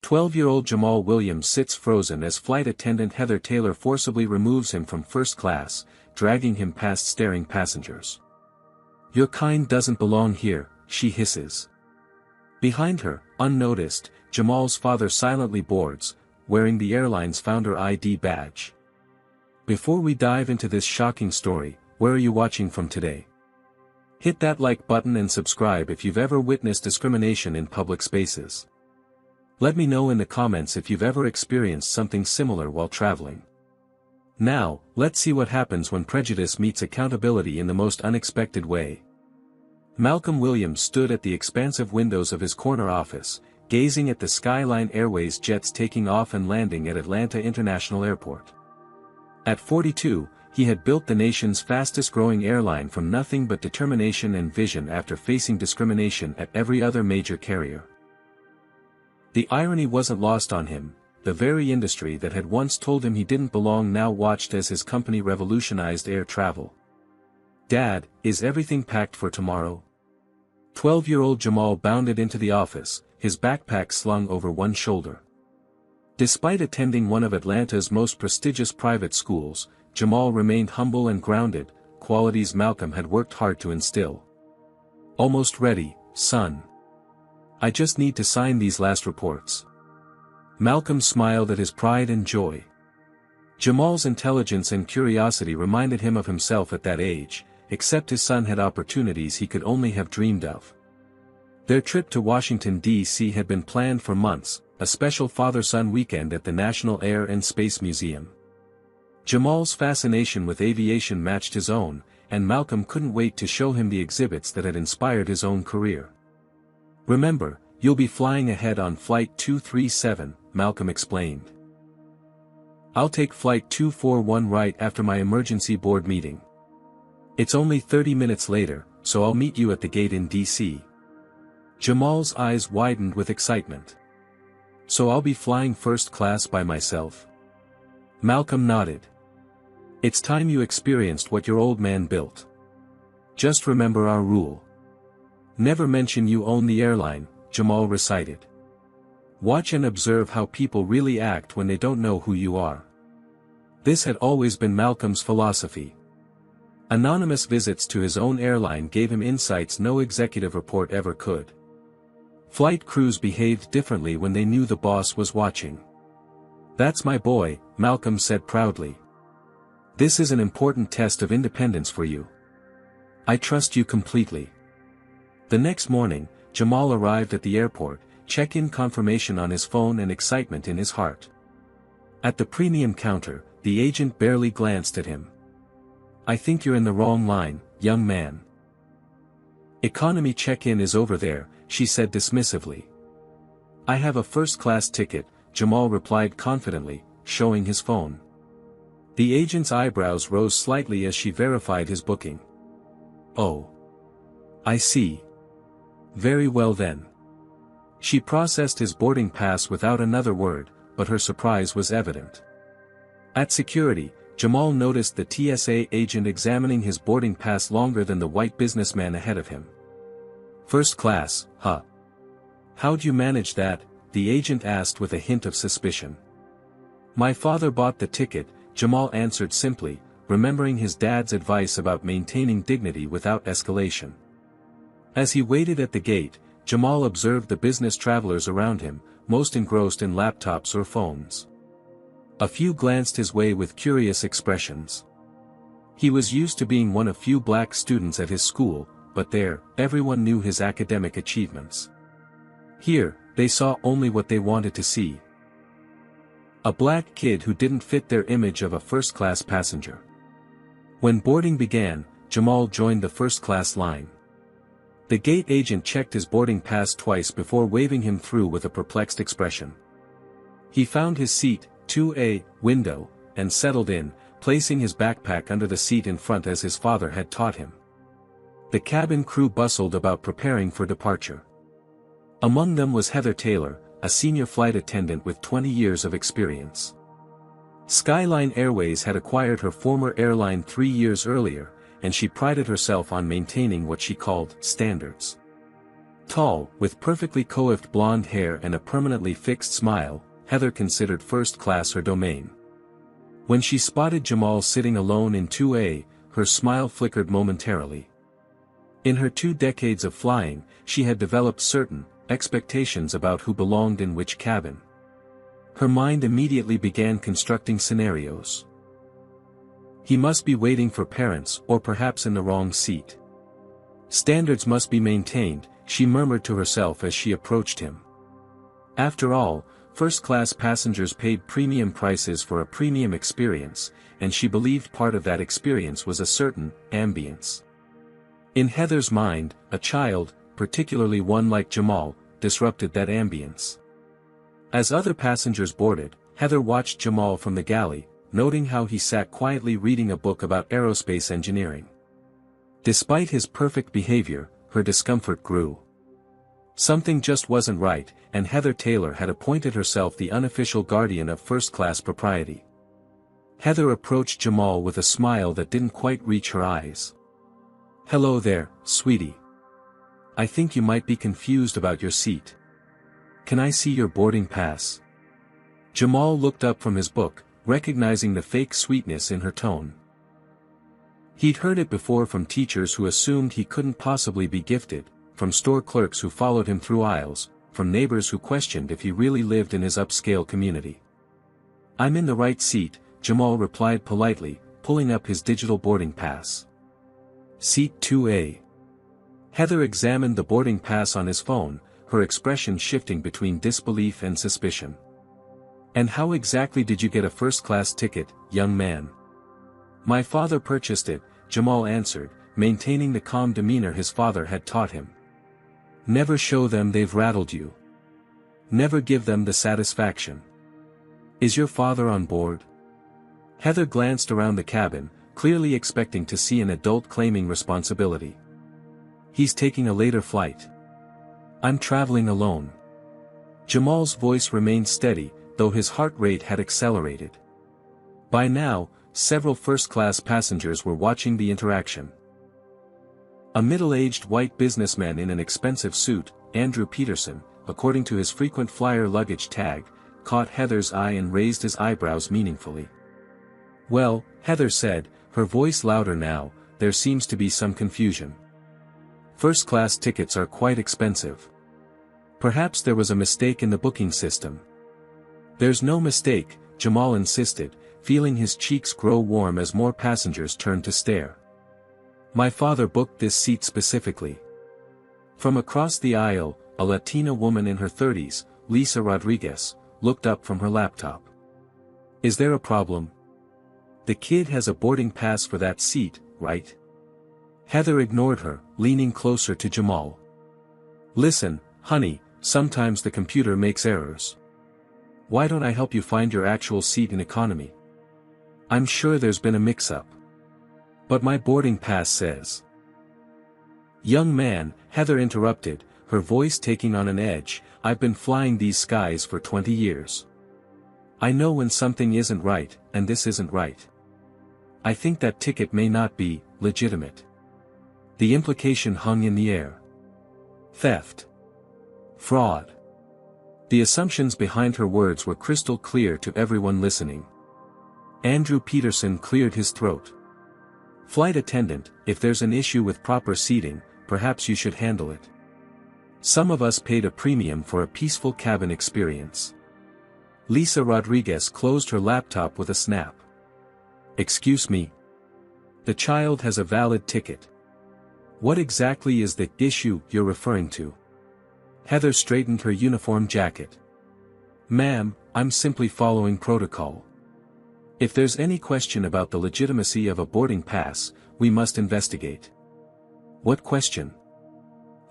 12-year-old Jamal Williams sits frozen as flight attendant Heather Taylor forcibly removes him from first class, dragging him past staring passengers. "Your kind doesn't belong here," she hisses. Behind her, unnoticed, Jamal's father silently boards, wearing the airline's founder ID badge. Before we dive into this shocking story, where are you watching from today? Hit that like button and subscribe if you've ever witnessed discrimination in public spaces. Let me know in the comments if you've ever experienced something similar while traveling. Now, let's see what happens when prejudice meets accountability in the most unexpected way. Malcolm Williams stood at the expansive windows of his corner office, gazing at the Skyline Airways jets taking off and landing at Atlanta International Airport. At 42, he had built the nation's fastest-growing airline from nothing but determination and vision after facing discrimination at every other major carrier. The irony wasn't lost on him. The very industry that had once told him he didn't belong now watched as his company revolutionized air travel. "Dad, is everything packed for tomorrow?" 12-year-old Jamal bounded into the office, his backpack slung over one shoulder. Despite attending one of Atlanta's most prestigious private schools, Jamal remained humble and grounded, qualities Malcolm had worked hard to instill. "Almost ready, son. I just need to sign these last reports." Malcolm smiled at his pride and joy. Jamal's intelligence and curiosity reminded him of himself at that age, except his son had opportunities he could only have dreamed of. Their trip to Washington, D.C. had been planned for months, a special father-son weekend at the National Air and Space Museum. Jamal's fascination with aviation matched his own, and Malcolm couldn't wait to show him the exhibits that had inspired his own career. "Remember, you'll be flying ahead on Flight 237, Malcolm explained. "I'll take Flight 241 right after my emergency board meeting. It's only 30 minutes later, so I'll meet you at the gate in D.C. Jamal's eyes widened with excitement. "So I'll be flying first class by myself?" Malcolm nodded. "It's time you experienced what your old man built. Just remember our rule. Never mention you own the airline," Jamal recited. "Watch and observe how people really act when they don't know who you are." This had always been Malcolm's philosophy. Anonymous visits to his own airline gave him insights no executive report ever could. Flight crews behaved differently when they knew the boss was watching. "That's my boy," Malcolm said proudly. "This is an important test of independence for you. I trust you completely." The next morning, Jamal arrived at the airport, check-in confirmation on his phone and excitement in his heart. At the premium counter, the agent barely glanced at him. "I think you're in the wrong line, young man. Economy check-in is over there," she said dismissively. "I have a first-class ticket," Jamal replied confidently, showing his phone. The agent's eyebrows rose slightly as she verified his booking. "Oh. I see. Very well then." She processed his boarding pass without another word, but her surprise was evident. At security, Jamal noticed the TSA agent examining his boarding pass longer than the white businessman ahead of him. "First class, huh? How'd you manage that?" the agent asked with a hint of suspicion. "My father bought the ticket," Jamal answered simply, remembering his dad's advice about maintaining dignity without escalation. As he waited at the gate, Jamal observed the business travelers around him, most engrossed in laptops or phones. A few glanced his way with curious expressions. He was used to being one of few black students at his school, but there, everyone knew his academic achievements. Here, they saw only what they wanted to see. A black kid who didn't fit their image of a first-class passenger. When boarding began, Jamal joined the first-class line. The gate agent checked his boarding pass twice before waving him through with a perplexed expression. He found his seat, 2A, window, and settled in, placing his backpack under the seat in front as his father had taught him. The cabin crew bustled about preparing for departure. Among them was Heather Taylor, a senior flight attendant with 20 years of experience. Skyline Airways had acquired her former airline 3 years earlier, and she prided herself on maintaining what she called standards. Tall, with perfectly coiffed blonde hair and a permanently fixed smile, Heather considered first class her domain. When she spotted Jamal sitting alone in 2A, her smile flickered momentarily. In her 2 decades of flying, she had developed certain expectations about who belonged in which cabin. Her mind immediately began constructing scenarios. He must be waiting for parents or perhaps in the wrong seat. Standards must be maintained, she murmured to herself as she approached him. After all, first-class passengers paid premium prices for a premium experience, and she believed part of that experience was a certain ambience. In Heather's mind, a child, particularly one like Jamal, disrupted that ambience. As other passengers boarded, Heather watched Jamal from the galley, noting how he sat quietly reading a book about aerospace engineering. Despite his perfect behavior, her discomfort grew. Something just wasn't right, and Heather Taylor had appointed herself the unofficial guardian of first-class propriety. Heather approached Jamal with a smile that didn't quite reach her eyes. "Hello there, sweetie. I think you might be confused about your seat. Can I see your boarding pass?" Jamal looked up from his book, recognizing the fake sweetness in her tone. He'd heard it before from teachers who assumed he couldn't possibly be gifted, from store clerks who followed him through aisles, from neighbors who questioned if he really lived in his upscale community. "I'm in the right seat," Jamal replied politely, pulling up his digital boarding pass. "Seat 2A. Heather examined the boarding pass on his phone, her expression shifting between disbelief and suspicion. "And how exactly did you get a first-class ticket, young man?" "My father purchased it," Jamal answered, maintaining the calm demeanor his father had taught him. "Never show them they've rattled you. Never give them the satisfaction. Is your father on board?" Heather glanced around the cabin, clearly expecting to see an adult claiming responsibility. "He's taking a later flight. I'm traveling alone." Jamal's voice remained steady, though his heart rate had accelerated. By now, several first-class passengers were watching the interaction. A middle-aged white businessman in an expensive suit, Andrew Peterson, according to his frequent flyer luggage tag, caught Heather's eye and raised his eyebrows meaningfully. "Well," Heather said, her voice louder now, "there seems to be some confusion. First-class tickets are quite expensive. Perhaps there was a mistake in the booking system." "There's no mistake," Jamal insisted, feeling his cheeks grow warm as more passengers turned to stare. "My father booked this seat specifically." From across the aisle, a Latina woman in her 30s, Lisa Rodriguez, looked up from her laptop. "Is there a problem? The kid has a boarding pass for that seat, right?" Heather ignored her, leaning closer to Jamal. "Listen, honey, sometimes the computer makes errors. Why don't I help you find your actual seat in economy? I'm sure there's been a mix-up. But my boarding pass says." "Young man," Heather interrupted, her voice taking on an edge, "I've been flying these skies for 20 years. I know when something isn't right, and this isn't right. I think that ticket may not be legitimate." The implication hung in the air. Theft. Fraud. The assumptions behind her words were crystal clear to everyone listening. Andrew Peterson cleared his throat. "Flight attendant, if there's an issue with proper seating, perhaps you should handle it. Some of us paid a premium for a peaceful cabin experience." Lisa Rodriguez closed her laptop with a snap. "Excuse me. The child has a valid ticket. What exactly is the issue you're referring to?" Heather straightened her uniform jacket. "Ma'am, I'm simply following protocol. If there's any question about the legitimacy of a boarding pass, we must investigate." "What question?"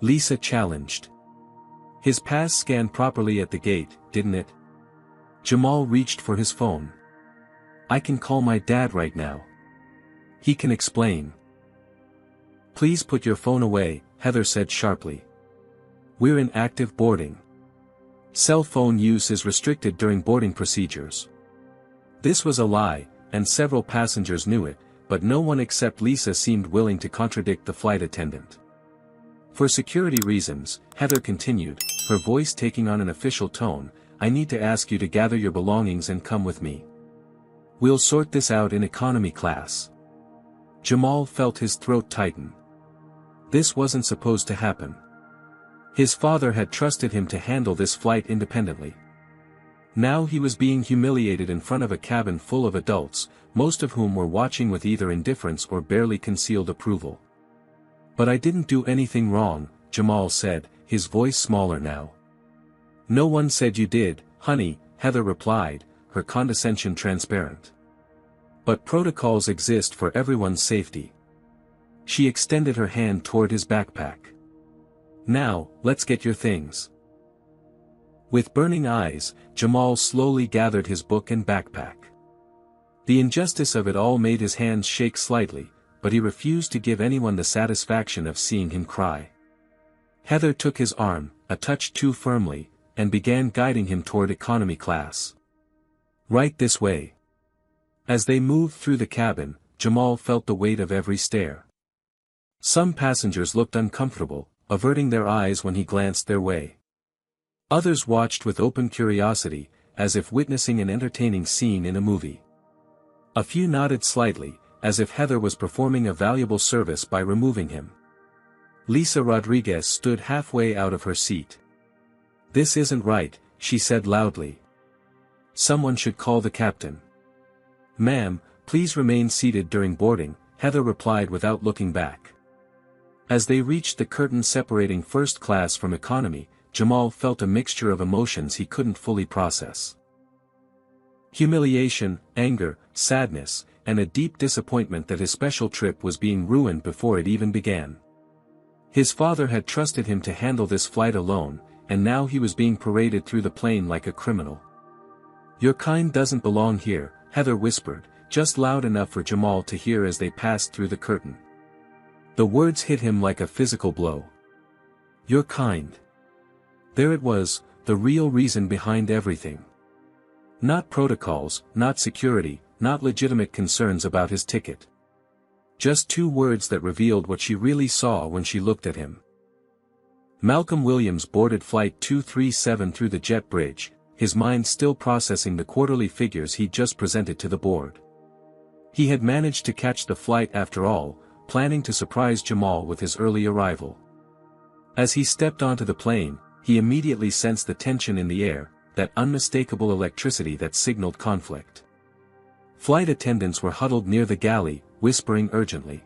Lisa challenged. "His pass scanned properly at the gate, didn't it?" Jamal reached for his phone. "I can call my dad right now. He can explain." "Please put your phone away," Heather said sharply. "We're in active boarding. Cell phone use is restricted during boarding procedures." This was a lie, and several passengers knew it, but no one except Lisa seemed willing to contradict the flight attendant. For security reasons, Heather continued, her voice taking on an official tone, I need to ask you to gather your belongings and come with me. We'll sort this out in economy class. Jamal felt his throat tighten. This wasn't supposed to happen. His father had trusted him to handle this flight independently. Now he was being humiliated in front of a cabin full of adults, most of whom were watching with either indifference or barely concealed approval. But I didn't do anything wrong, Jamal said, his voice smaller now. No one said you did, honey, Heather replied, her condescension transparent. But protocols exist for everyone's safety. She extended her hand toward his backpack. Now, let's get your things. With burning eyes, Jamal slowly gathered his book and backpack. The injustice of it all made his hands shake slightly, but he refused to give anyone the satisfaction of seeing him cry. Heather took his arm, a touch too firmly, and began guiding him toward economy class. Right this way. As they moved through the cabin, Jamal felt the weight of every stare. Some passengers looked uncomfortable, averting their eyes when he glanced their way. Others watched with open curiosity, as if witnessing an entertaining scene in a movie. A few nodded slightly, as if Heather was performing a valuable service by removing him. Lisa Rodriguez stood halfway out of her seat. This isn't right, she said loudly. Someone should call the captain. Ma'am, please remain seated during boarding, Heather replied without looking back. As they reached the curtain separating first class from economy, Jamal felt a mixture of emotions he couldn't fully process. Humiliation, anger, sadness, and a deep disappointment that his special trip was being ruined before it even began. His father had trusted him to handle this flight alone, and now he was being paraded through the plane like a criminal. Your kind doesn't belong here, Heather whispered, just loud enough for Jamal to hear as they passed through the curtain. The words hit him like a physical blow. Your kind. There it was, the real reason behind everything. Not protocols, not security, not legitimate concerns about his ticket. Just two words that revealed what she really saw when she looked at him. Malcolm Williams boarded Flight 237 through the jet bridge, his mind still processing the quarterly figures he'd just presented to the board. He had managed to catch the flight after all, planning to surprise Jamal with his early arrival. As he stepped onto the plane, he immediately sensed the tension in the air, that unmistakable electricity that signaled conflict. Flight attendants were huddled near the galley, whispering urgently.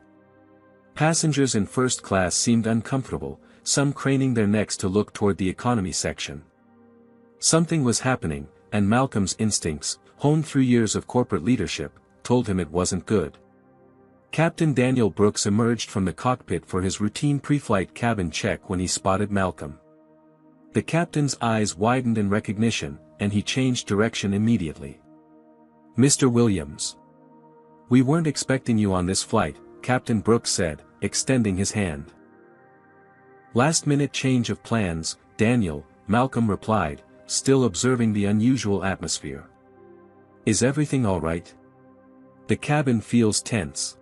Passengers in first class seemed uncomfortable, some craning their necks to look toward the economy section. Something was happening, and Malcolm's instincts, honed through years of corporate leadership, told him it wasn't good. Captain Daniel Brooks emerged from the cockpit for his routine pre-flight cabin check when he spotted Malcolm. The captain's eyes widened in recognition, and he changed direction immediately. Mr. Williams. We weren't expecting you on this flight, Captain Brooks said, extending his hand. Last-minute change of plans, Daniel, Malcolm replied, still observing the unusual atmosphere. Is everything all right? The cabin feels tense.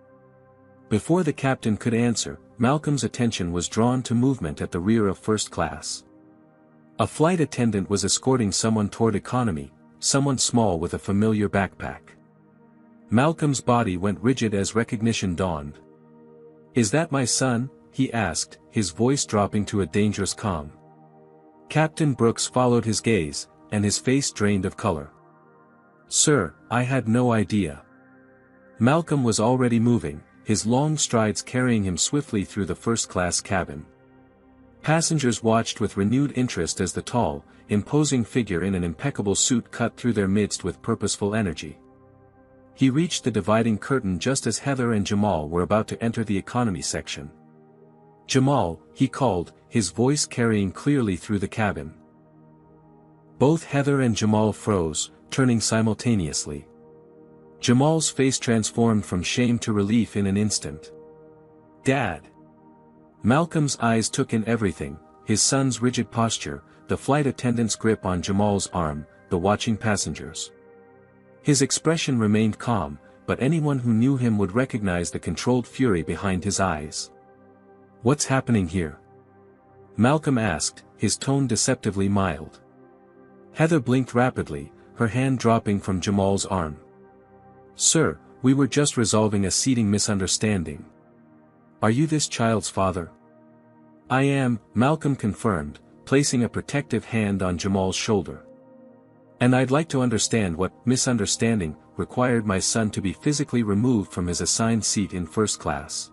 Before the captain could answer, Malcolm's attention was drawn to movement at the rear of first class. A flight attendant was escorting someone toward economy, someone small with a familiar backpack. Malcolm's body went rigid as recognition dawned. Is that my son? He asked, his voice dropping to a dangerous calm. Captain Brooks followed his gaze, and his face drained of color. Sir, I had no idea. Malcolm was already moving, his long strides carrying him swiftly through the first-class cabin. Passengers watched with renewed interest as the tall, imposing figure in an impeccable suit cut through their midst with purposeful energy. He reached the dividing curtain just as Heather and Jamal were about to enter the economy section. Jamal, he called, his voice carrying clearly through the cabin. Both Heather and Jamal froze, turning simultaneously. Jamal's face transformed from shame to relief in an instant. Dad! Malcolm's eyes took in everything, his son's rigid posture, the flight attendant's grip on Jamal's arm, the watching passengers. His expression remained calm, but anyone who knew him would recognize the controlled fury behind his eyes. What's happening here? Malcolm asked, his tone deceptively mild. Heather blinked rapidly, her hand dropping from Jamal's arm. Sir, we were just resolving a seating misunderstanding. Are you this child's father? I am, Malcolm confirmed, placing a protective hand on Jamal's shoulder. And I'd like to understand what misunderstanding required my son to be physically removed from his assigned seat in first class.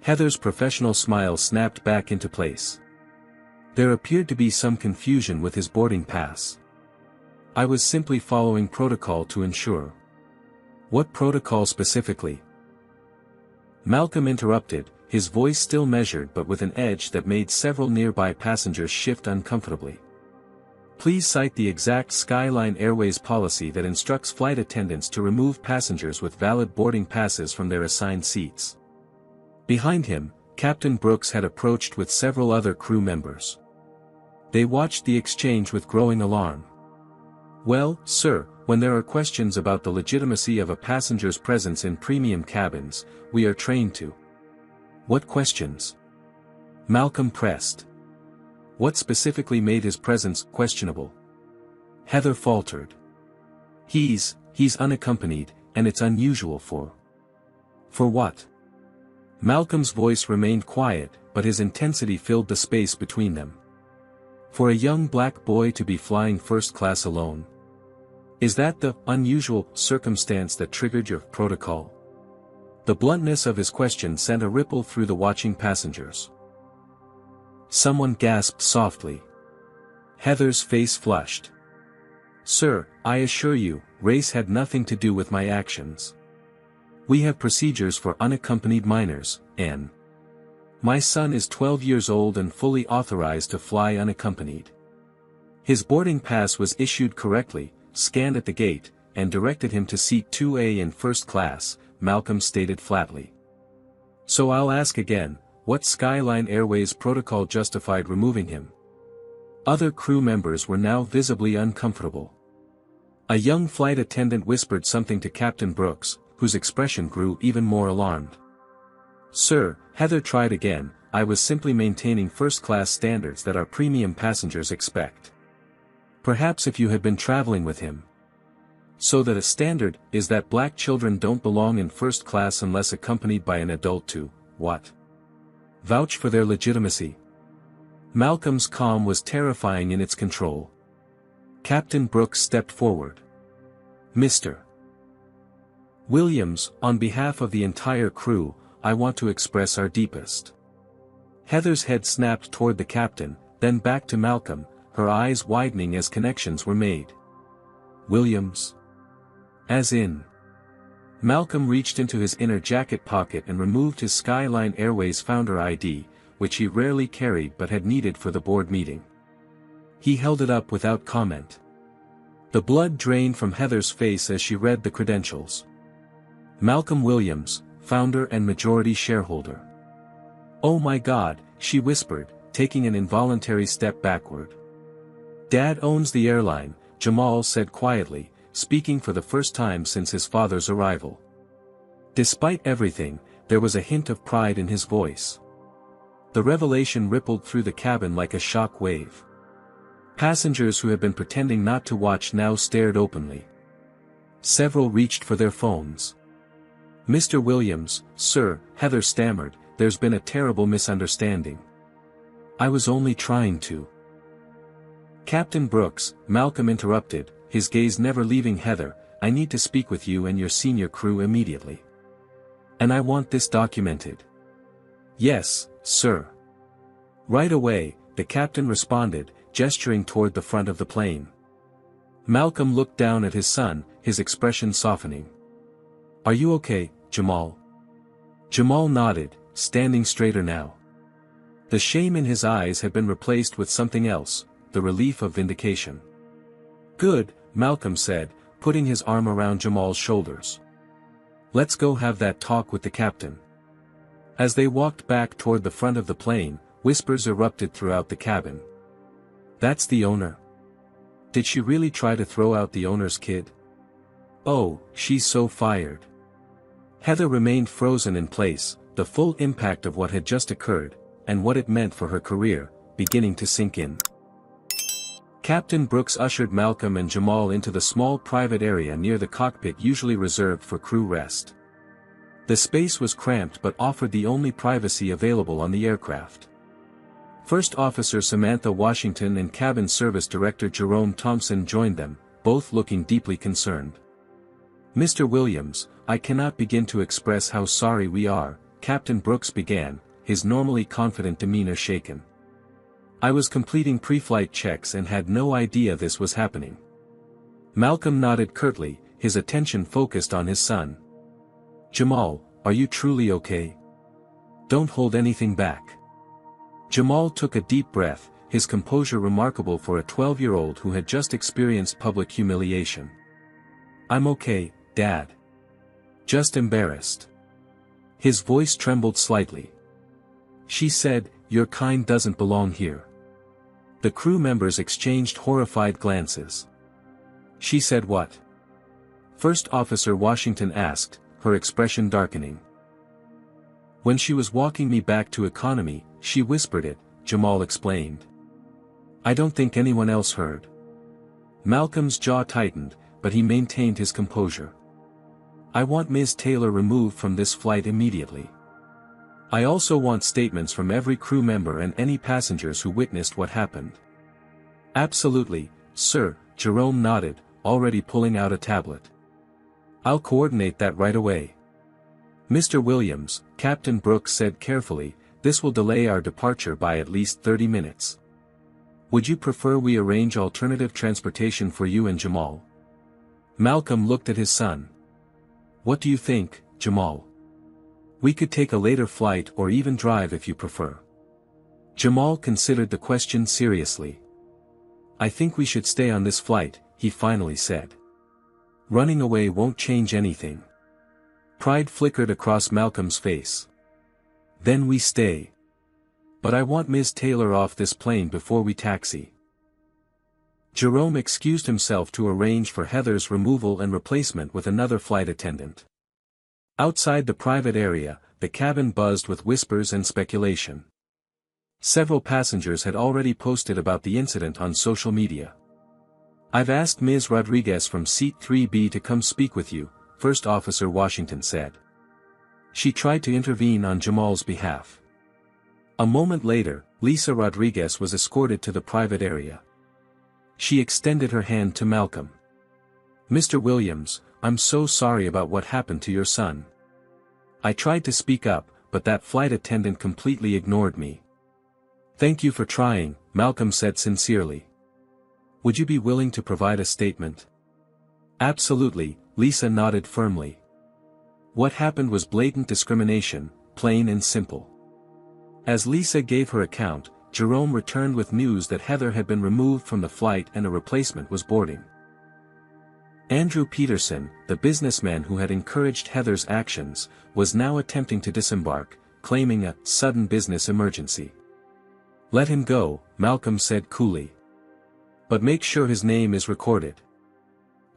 Heather's professional smile snapped back into place. There appeared to be some confusion with his boarding pass. I was simply following protocol to ensure. What protocol specifically? Malcolm interrupted, his voice still measured but with an edge that made several nearby passengers shift uncomfortably. Please cite the exact Skyline Airways policy that instructs flight attendants to remove passengers with valid boarding passes from their assigned seats. Behind him, Captain Brooks had approached with several other crew members. They watched the exchange with growing alarm. Well, sir, when there are questions about the legitimacy of a passenger's presence in premium cabins, we are trained to. What questions? Malcolm pressed. What specifically made his presence questionable? Heather faltered. He's unaccompanied, and it's unusual for. For what? Malcolm's voice remained quiet, but his intensity filled the space between them. For a young black boy to be flying first class alone. Is that the unusual circumstance that triggered your protocol? The bluntness of his question sent a ripple through the watching passengers. Someone gasped softly. Heather's face flushed. Sir, I assure you, race had nothing to do with my actions. We have procedures for unaccompanied minors, and my son is 12 years old and fully authorized to fly unaccompanied. His boarding pass was issued correctly, scanned at the gate, and directed him to seat 2A in first class, Malcolm stated flatly. So I'll ask again, what Skyline Airways protocol justified removing him? Other crew members were now visibly uncomfortable. A young flight attendant whispered something to Captain Brooks, whose expression grew even more alarmed. Sir, Heather tried again, I was simply maintaining first-class standards that our premium passengers expect. Perhaps if you had been traveling with him. So that a standard is that black children don't belong in first class unless accompanied by an adult to, what? Vouch for their legitimacy. Malcolm's calm was terrifying in its control. Captain Brooks stepped forward. Mr. Williams, on behalf of the entire crew, I want to express our deepest. Heather's head snapped toward the captain, then back to Malcolm, her eyes widening as connections were made. Williams? As in? Malcolm reached into his inner jacket pocket and removed his Skyline Airways founder ID, which he rarely carried but had needed for the board meeting. He held it up without comment. The blood drained from Heather's face as she read the credentials. Malcolm Williams, founder and majority shareholder. Oh my God, she whispered, taking an involuntary step backward. Dad owns the airline, Jamal said quietly, speaking for the first time since his father's arrival. Despite everything, there was a hint of pride in his voice. The revelation rippled through the cabin like a shock wave. Passengers who had been pretending not to watch now stared openly. Several reached for their phones. Mr. Williams, sir, Heather stammered, there's been a terrible misunderstanding. I was only trying to. Captain Brooks, Malcolm interrupted, his gaze never leaving Heather, I need to speak with you and your senior crew immediately. And I want this documented. Yes, sir. Right away, the captain responded, gesturing toward the front of the plane. Malcolm looked down at his son, his expression softening. Are you okay, Jamal? Jamal nodded, standing straighter now. The shame in his eyes had been replaced with something else, the relief of vindication. Good, Malcolm said, putting his arm around Jamal's shoulders. Let's go have that talk with the captain. As they walked back toward the front of the plane, whispers erupted throughout the cabin. That's the owner. Did she really try to throw out the owner's kid? Oh, she's so fired. Heather remained frozen in place, the full impact of what had just occurred, and what it meant for her career, beginning to sink in. Captain Brooks ushered Malcolm and Jamal into the small private area near the cockpit usually reserved for crew rest. The space was cramped but offered the only privacy available on the aircraft. First Officer Samantha Washington and Cabin Service Director Jerome Thompson joined them, both looking deeply concerned. "Mr. Williams, I cannot begin to express how sorry we are," Captain Brooks began, his normally confident demeanor shaken. "I was completing pre-flight checks and had no idea this was happening." Malcolm nodded curtly, his attention focused on his son. "Jamal, are you truly okay? Don't hold anything back." Jamal took a deep breath, his composure remarkable for a 12-year-old who had just experienced public humiliation. "I'm okay, Dad. Just embarrassed." His voice trembled slightly. "She said, your kind doesn't belong here." The crew members exchanged horrified glances. "She said what?" First Officer Washington asked, her expression darkening. "When she was walking me back to economy, she whispered it," Jamal explained. "I don't think anyone else heard." Malcolm's jaw tightened, but he maintained his composure. "I want Ms. Taylor removed from this flight immediately. I also want statements from every crew member and any passengers who witnessed what happened." "Absolutely, sir," Jerome nodded, already pulling out a tablet. "I'll coordinate that right away." "Mr. Williams," Captain Brooks said carefully, "this will delay our departure by at least 30 minutes. Would you prefer we arrange alternative transportation for you and Jamal?" Malcolm looked at his son. "What do you think, Jamal? We could take a later flight or even drive if you prefer." Jamal considered the question seriously. "I think we should stay on this flight," he finally said. "Running away won't change anything." Pride flickered across Malcolm's face. "Then we stay. But I want Ms. Taylor off this plane before we taxi." Jerome excused himself to arrange for Heather's removal and replacement with another flight attendant. Outside the private area, the cabin buzzed with whispers and speculation. Several passengers had already posted about the incident on social media. "I've asked Ms. Rodriguez from Seat 3B to come speak with you," First Officer Washington said. She tried to intervene on Jamal's behalf. A moment later, Lisa Rodriguez was escorted to the private area. She extended her hand to Malcolm. "Mr. Williams, I'm so sorry about what happened to your son. I tried to speak up, but that flight attendant completely ignored me." "Thank you for trying," Malcolm said sincerely. "Would you be willing to provide a statement?" "Absolutely," Lisa nodded firmly. What happened was blatant discrimination, plain and simple. As Lisa gave her account, Jerome returned with news that Heather had been removed from the flight and a replacement was boarding. Andrew Peterson, the businessman who had encouraged Heather's actions, was now attempting to disembark, claiming a sudden business emergency. "Let him go," Malcolm said coolly. "But make sure his name is recorded."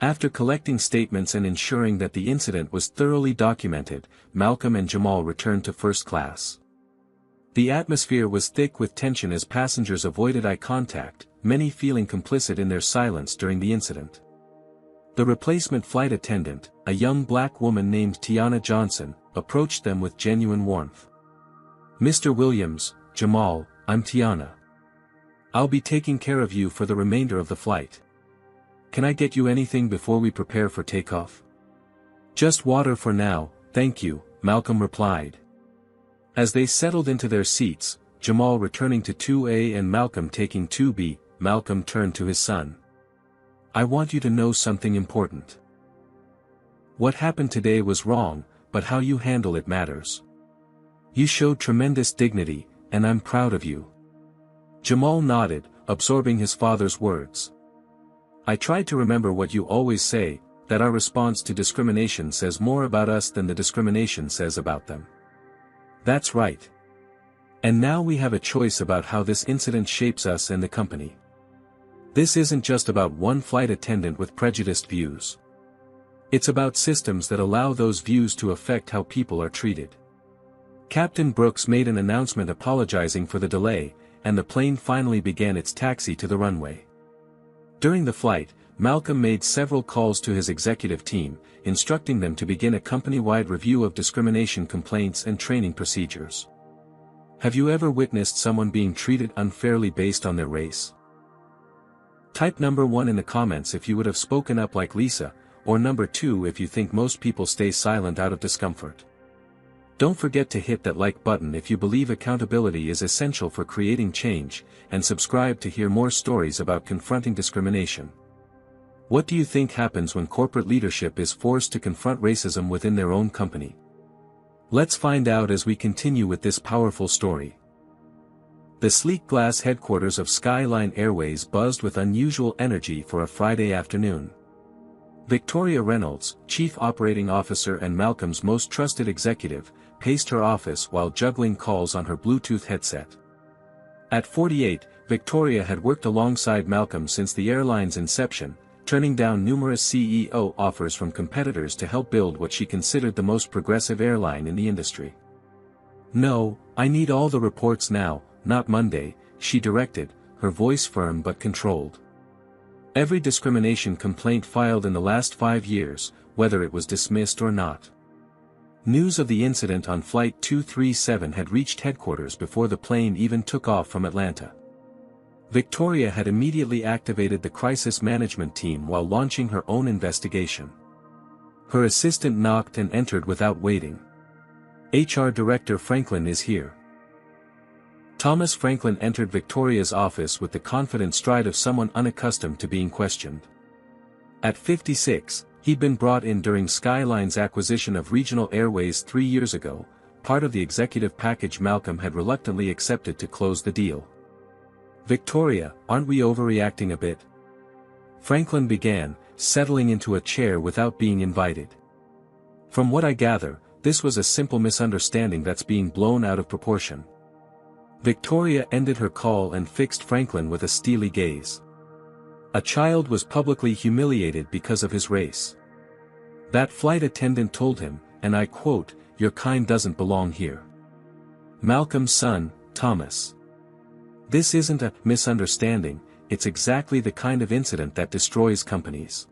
After collecting statements and ensuring that the incident was thoroughly documented, Malcolm and Jamal returned to first class. The atmosphere was thick with tension as passengers avoided eye contact, many feeling complicit in their silence during the incident. The replacement flight attendant, a young black woman named Tiana Johnson, approached them with genuine warmth. "Mr. Williams, Jamal, I'm Tiana. I'll be taking care of you for the remainder of the flight. Can I get you anything before we prepare for takeoff?" "Just water for now, thank you," Malcolm replied. As they settled into their seats, Jamal returning to 2A and Malcolm taking 2B, Malcolm turned to his son. "I want you to know something important. What happened today was wrong, but how you handle it matters. You showed tremendous dignity, and I'm proud of you." Jamal nodded, absorbing his father's words. "I tried to remember what you always say, that our response to discrimination says more about us than the discrimination says about them." "That's right. And now we have a choice about how this incident shapes us and the company. This isn't just about one flight attendant with prejudiced views. It's about systems that allow those views to affect how people are treated." Captain Brooks made an announcement apologizing for the delay, and the plane finally began its taxi to the runway. During the flight, Malcolm made several calls to his executive team, instructing them to begin a company-wide review of discrimination complaints and training procedures. Have you ever witnessed someone being treated unfairly based on their race? Type number 1 in the comments if you would have spoken up like Lisa, or number 2 if you think most people stay silent out of discomfort. Don't forget to hit that like button if you believe accountability is essential for creating change, and subscribe to hear more stories about confronting discrimination. What do you think happens when corporate leadership is forced to confront racism within their own company? Let's find out as we continue with this powerful story. The sleek glass headquarters of Skyline Airways buzzed with unusual energy for a Friday afternoon. Victoria Reynolds, Chief Operating Officer and Malcolm's most trusted executive, paced her office while juggling calls on her Bluetooth headset. At 48, Victoria had worked alongside Malcolm since the airline's inception, turning down numerous CEO offers from competitors to help build what she considered the most progressive airline in the industry. "No, I need all the reports now, not Monday," she directed, her voice firm but controlled. Every discrimination complaint filed in the last 5 years, whether it was dismissed or not. News of the incident on Flight 237 had reached headquarters before the plane even took off from Atlanta. Victoria had immediately activated the crisis management team while launching her own investigation. Her assistant knocked and entered without waiting. "HR Director Franklin is here." Thomas Franklin entered Victoria's office with the confident stride of someone unaccustomed to being questioned. At 56, he'd been brought in during Skyline's acquisition of Regional Airways 3 years ago, part of the executive package Malcolm had reluctantly accepted to close the deal. "Victoria, aren't we overreacting a bit?" Franklin began, settling into a chair without being invited. "From what I gather, this was a simple misunderstanding that's being blown out of proportion." Victoria ended her call and fixed Franklin with a steely gaze. A child was publicly humiliated because of his race. That flight attendant told him, and I quote, "Your kind doesn't belong here." Malcolm's son, Thomas. This isn't a misunderstanding, it's exactly the kind of incident that destroys companies.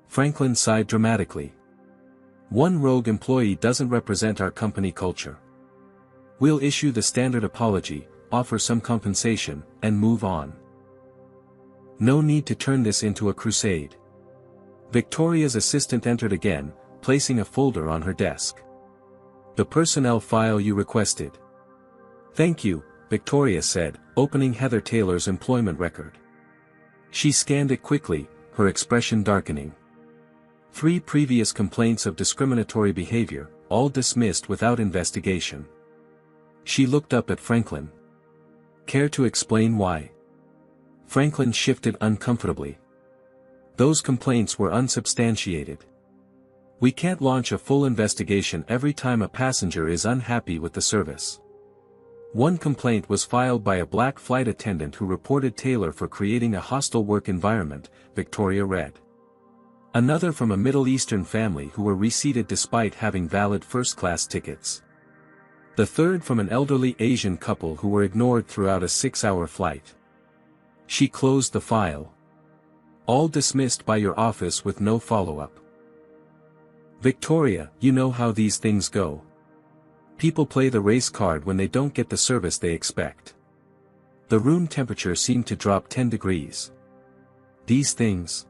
Franklin sighed dramatically. "One rogue employee doesn't represent our company culture. We'll issue the standard apology, offer some compensation, and move on. No need to turn this into a crusade." Victoria's assistant entered again, placing a folder on her desk. "The personnel file you requested." "Thank you," Victoria said, opening Heather Taylor's employment record. She scanned it quickly, her expression darkening. 3 previous complaints of discriminatory behavior, all dismissed without investigation. She looked up at Franklin. "Care to explain why?" Franklin shifted uncomfortably. "Those complaints were unsubstantiated. We can't launch a full investigation every time a passenger is unhappy with the service." One complaint was filed by a black flight attendant who reported Taylor for creating a hostile work environment, Victoria read. Another from a Middle Eastern family who were reseated despite having valid first-class tickets. The third from an elderly Asian couple who were ignored throughout a 6-hour flight. She closed the file. "All dismissed by your office with no follow-up." "Victoria, you know how these things go. People play the race card when they don't get the service they expect." The room temperature seemed to drop 10 degrees. "These things?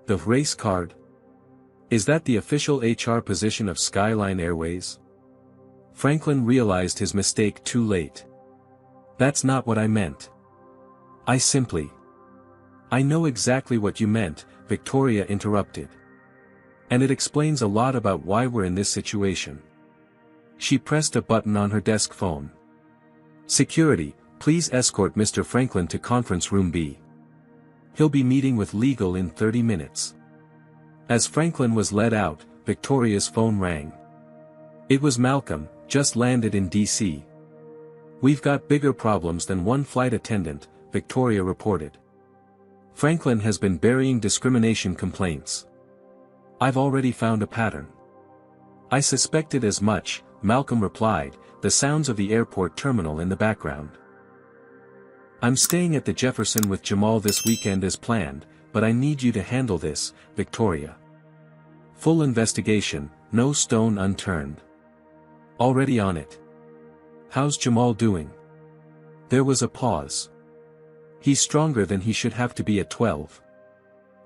The race card? Is that the official HR position of Skyline Airways?" Franklin realized his mistake too late. "That's not what I meant. I know exactly what you meant," Victoria interrupted. "And it explains a lot about why we're in this situation." She pressed a button on her desk phone. "Security, please escort Mr. Franklin to conference room B. He'll be meeting with legal in 30 minutes. As Franklin was led out, Victoria's phone rang. It was Malcolm, just landed in D.C. "We've got bigger problems than one flight attendant," Victoria reported. "Franklin has been burying discrimination complaints. I've already found a pattern." "I suspected as much," Malcolm replied, the sounds of the airport terminal in the background. I'm staying at the Jefferson with Jamal this weekend as planned, but I need you to handle this, Victoria. Full investigation, no stone unturned. Already on it. How's Jamal doing? There was a pause. He's stronger than he should have to be at 12.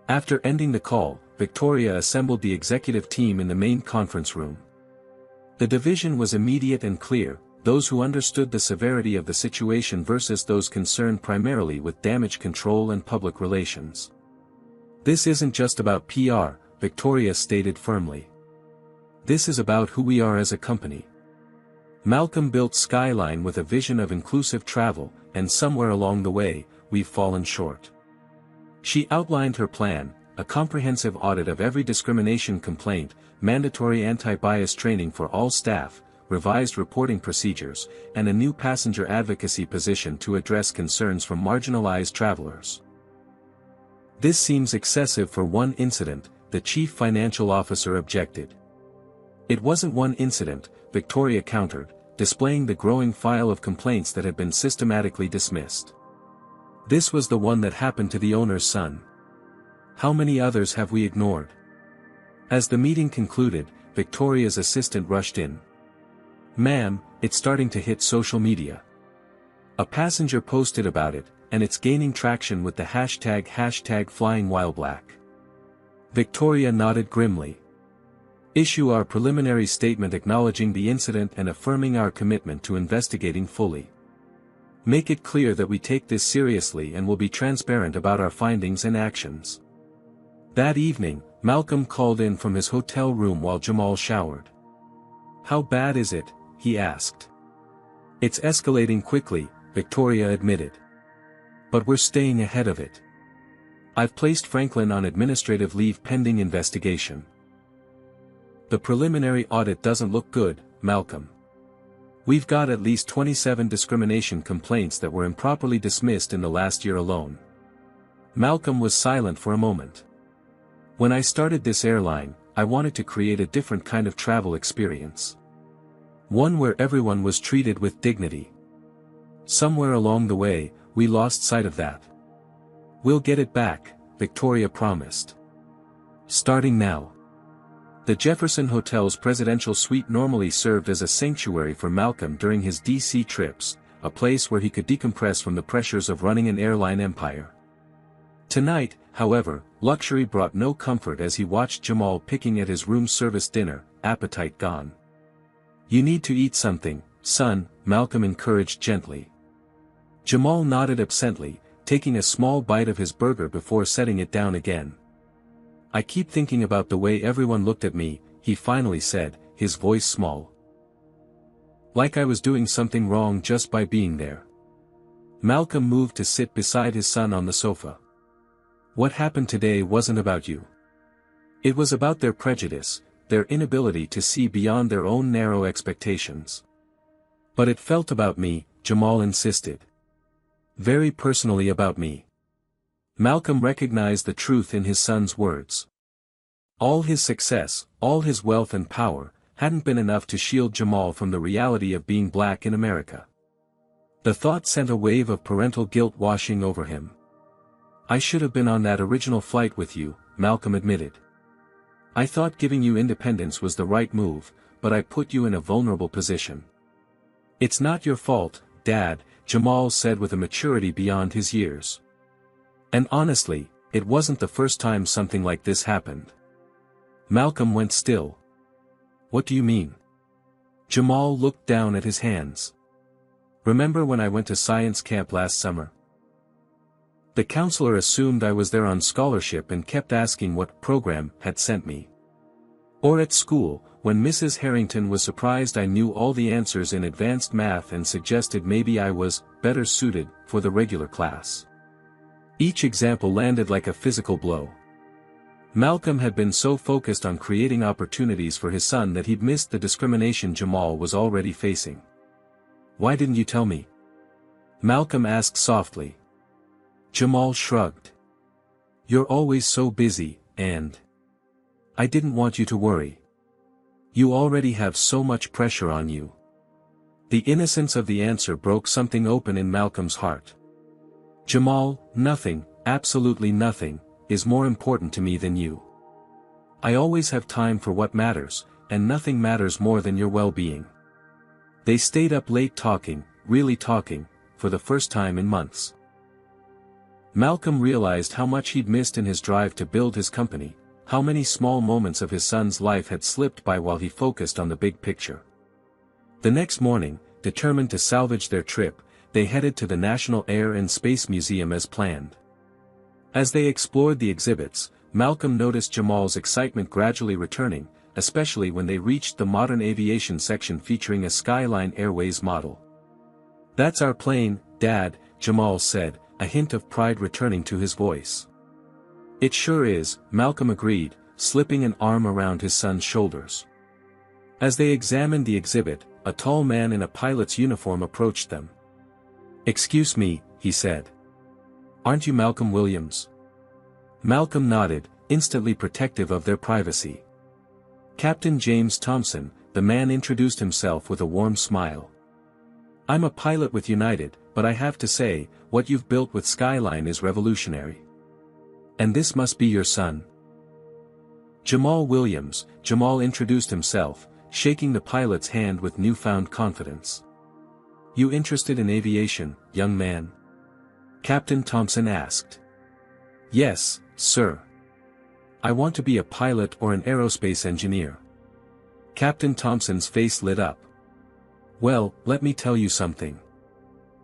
After ending the call, Victoria assembled the executive team in the main conference room. The division was immediate and clear, those who understood the severity of the situation versus those concerned primarily with damage control and public relations. This isn't just about PR, Victoria stated firmly. This is about who we are as a company. Malcolm built Skyline with a vision of inclusive travel, and somewhere along the way, we've fallen short. She outlined her plan, a comprehensive audit of every discrimination complaint, mandatory anti-bias training for all staff, revised reporting procedures, and a new passenger advocacy position to address concerns from marginalized travelers. This seems excessive for one incident, the chief financial officer objected. It wasn't one incident, Victoria countered, displaying the growing file of complaints that had been systematically dismissed. This was the one that happened to the owner's son. How many others have we ignored? As the meeting concluded, Victoria's assistant rushed in. Ma'am, it's starting to hit social media. A passenger posted about it, and it's gaining traction with the hashtag #FlyingWhileBlack. Victoria nodded grimly. Issue our preliminary statement acknowledging the incident and affirming our commitment to investigating fully. Make it clear that we take this seriously and will be transparent about our findings and actions. That evening, Malcolm called in from his hotel room while Jamal showered. How bad is it? He asked. It's escalating quickly, Victoria admitted. But we're staying ahead of it. I've placed Franklin on administrative leave pending investigation. The preliminary audit doesn't look good, Malcolm. We've got at least 27 discrimination complaints that were improperly dismissed in the last year alone. Malcolm was silent for a moment. When I started this airline, I wanted to create a different kind of travel experience. One where everyone was treated with dignity. Somewhere along the way, we lost sight of that. We'll get it back, Victoria promised. Starting now. The Jefferson Hotel's presidential suite normally served as a sanctuary for Malcolm during his DC trips, a place where he could decompress from the pressures of running an airline empire. Tonight, however, luxury brought no comfort as he watched Jamal picking at his room service dinner, appetite gone. You need to eat something, son, Malcolm encouraged gently. Jamal nodded absently, taking a small bite of his burger before setting it down again. I keep thinking about the way everyone looked at me, he finally said, his voice small. Like I was doing something wrong just by being there. Malcolm moved to sit beside his son on the sofa. What happened today wasn't about you. It was about their prejudice, their inability to see beyond their own narrow expectations. But it felt about me, Jamal insisted. Very personally about me. Malcolm recognized the truth in his son's words. All his success, all his wealth and power, hadn't been enough to shield Jamal from the reality of being black in America. The thought sent a wave of parental guilt washing over him. I should have been on that original flight with you, Malcolm admitted. I thought giving you independence was the right move, but I put you in a vulnerable position. It's not your fault, Dad, Jamal said with a maturity beyond his years. And honestly, it wasn't the first time something like this happened. Malcolm went still. What do you mean? Jamal looked down at his hands. Remember when I went to science camp last summer? The counselor assumed I was there on scholarship and kept asking what program had sent me. Or at school, when Mrs. Harrington was surprised I knew all the answers in advanced math and suggested maybe I was better suited for the regular class. Each example landed like a physical blow. Malcolm had been so focused on creating opportunities for his son that he'd missed the discrimination Jamal was already facing. Why didn't you tell me? Malcolm asked softly. Jamal shrugged. You're always so busy, and I didn't want you to worry. You already have so much pressure on you. The innocence of the answer broke something open in Malcolm's heart. Jamal, nothing, absolutely nothing, is more important to me than you. I always have time for what matters, and nothing matters more than your well-being. They stayed up late talking, really talking, for the first time in months. Malcolm realized how much he'd missed in his drive to build his company, how many small moments of his son's life had slipped by while he focused on the big picture. The next morning, determined to salvage their trip, they headed to the National Air and Space Museum as planned. As they explored the exhibits, Malcolm noticed Jamal's excitement gradually returning, especially when they reached the modern aviation section featuring a Skyline Airways model. "That's our plane, Dad," Jamal said, a hint of pride returning to his voice. "It sure is," Malcolm agreed, slipping an arm around his son's shoulders. As they examined the exhibit, a tall man in a pilot's uniform approached them. "Excuse me," he said. "Aren't you Malcolm Williams?" Malcolm nodded, instantly protective of their privacy. "Captain James Thompson," the man introduced himself with a warm smile. "I'm a pilot with United, but I have to say, what you've built with Skyline is revolutionary. And this must be your son." "Jamal Williams," Jamal introduced himself, shaking the pilot's hand with newfound confidence. "You interested in aviation, young man?" Captain Thompson asked. "Yes, sir. I want to be a pilot or an aerospace engineer." Captain Thompson's face lit up. "Well, let me tell you something.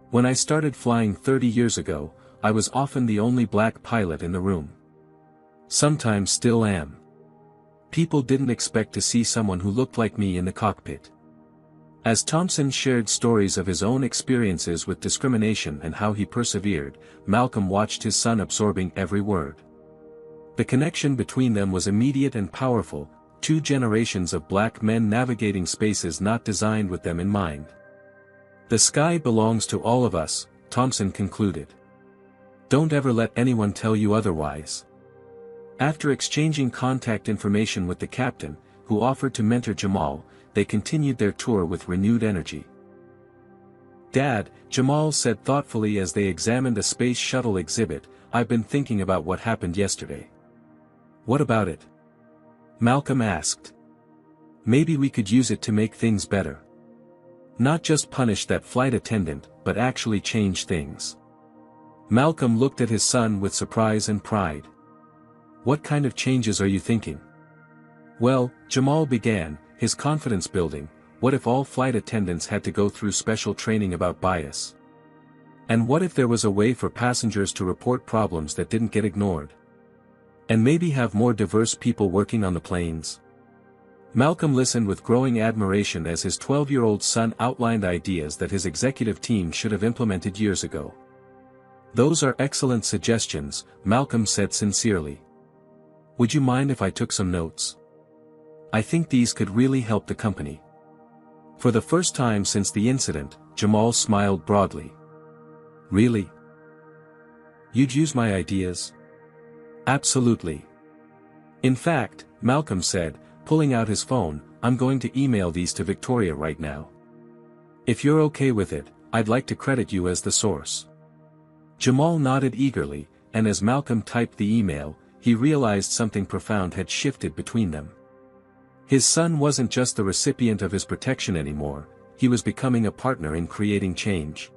When I started flying 30 years ago, I was often the only black pilot in the room. Sometimes still am. People didn't expect to see someone who looked like me in the cockpit." As Thompson shared stories of his own experiences with discrimination and how he persevered, Malcolm watched his son absorbing every word. The connection between them was immediate and powerful, 2 generations of black men navigating spaces not designed with them in mind. "The sky belongs to all of us," Thompson concluded. "Don't ever let anyone tell you otherwise." After exchanging contact information with the captain, who offered to mentor Jamal, they continued their tour with renewed energy. "Dad," Jamal said thoughtfully as they examined a space shuttle exhibit, "I've been thinking about what happened yesterday." "What about it?" Malcolm asked. "Maybe we could use it to make things better. Not just punish that flight attendant, but actually change things." Malcolm looked at his son with surprise and pride. "What kind of changes are you thinking?" "Well," Jamal began, his confidence building, "what if all flight attendants had to go through special training about bias? And what if there was a way for passengers to report problems that didn't get ignored? And maybe have more diverse people working on the planes?" Malcolm listened with growing admiration as his 12-year-old son outlined ideas that his executive team should have implemented years ago. "Those are excellent suggestions," Malcolm said sincerely. "Would you mind if I took some notes? I think these could really help the company." For the first time since the incident, Jamal smiled broadly. "Really? You'd use my ideas?" "Absolutely. In fact," Malcolm said, pulling out his phone, "I'm going to email these to Victoria right now. If you're okay with it, I'd like to credit you as the source." Jamal nodded eagerly, and as Malcolm typed the email, he realized something profound had shifted between them. His son wasn't just the recipient of his protection anymore, he was becoming a partner in creating change.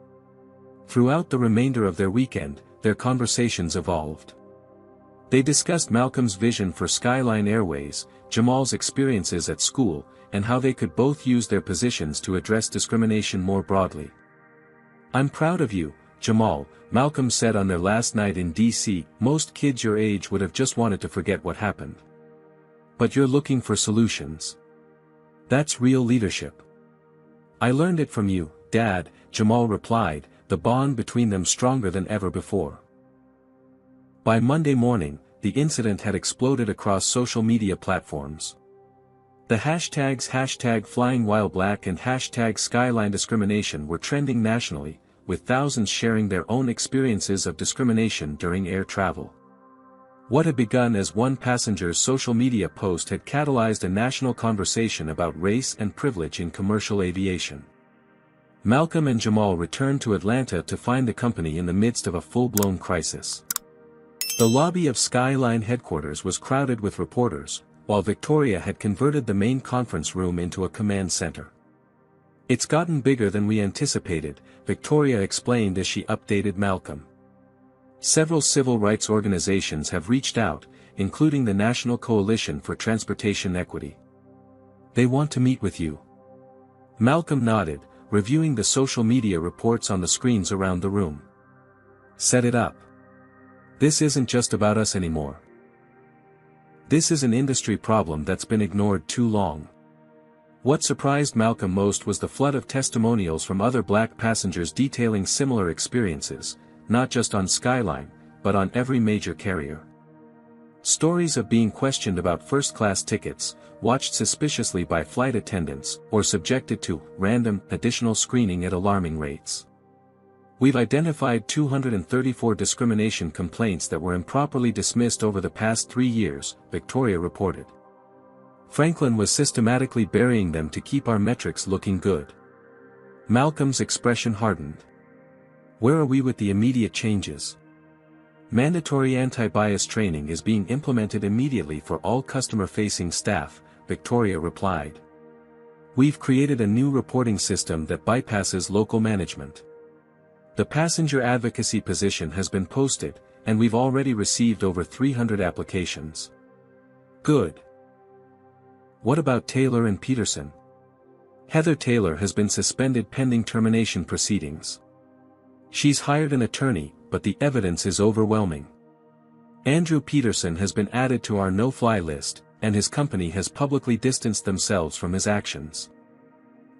Throughout the remainder of their weekend, their conversations evolved. They discussed Malcolm's vision for Skyline Airways, Jamal's experiences at school, and how they could both use their positions to address discrimination more broadly. "I'm proud of you, Jamal," Malcolm said on their last night in D.C. "Most kids your age would have just wanted to forget what happened. But you're looking for solutions. That's real leadership." "I learned it from you, Dad," Jamal replied, the bond between them stronger than ever before. By Monday morning, the incident had exploded across social media platforms. The hashtags #FlyingWhileBlack and #SkylineDiscrimination were trending nationally, with thousands sharing their own experiences of discrimination during air travel. What had begun as one passenger's social media post had catalyzed a national conversation about race and privilege in commercial aviation. Malcolm and Jamal returned to Atlanta to find the company in the midst of a full-blown crisis. The lobby of Skyline headquarters was crowded with reporters, while Victoria had converted the main conference room into a command center. "It's gotten bigger than we anticipated," Victoria explained as she updated Malcolm. "Several civil rights organizations have reached out, including the National Coalition for Transportation Equity. They want to meet with you." Malcolm nodded, reviewing the social media reports on the screens around the room. "Set it up. This isn't just about us anymore. This is an industry problem that's been ignored too long." What surprised Malcolm most was the flood of testimonials from other black passengers detailing similar experiences, not just on Skyline, but on every major carrier. Stories of being questioned about first-class tickets, watched suspiciously by flight attendants, or subjected to random, additional screening at alarming rates. "We've identified 234 discrimination complaints that were improperly dismissed over the past 3 years," Victoria reported. "Franklin was systematically burying them to keep our metrics looking good." Malcolm's expression hardened. "Where are we with the immediate changes?" "Mandatory anti-bias training is being implemented immediately for all customer-facing staff," Victoria replied. "We've created a new reporting system that bypasses local management. The passenger advocacy position has been posted, and we've already received over 300 applications." "Good. What about Taylor and Peterson?" "Heather Taylor has been suspended pending termination proceedings. She's hired an attorney, but the evidence is overwhelming. Andrew Peterson has been added to our no-fly list, and his company has publicly distanced themselves from his actions."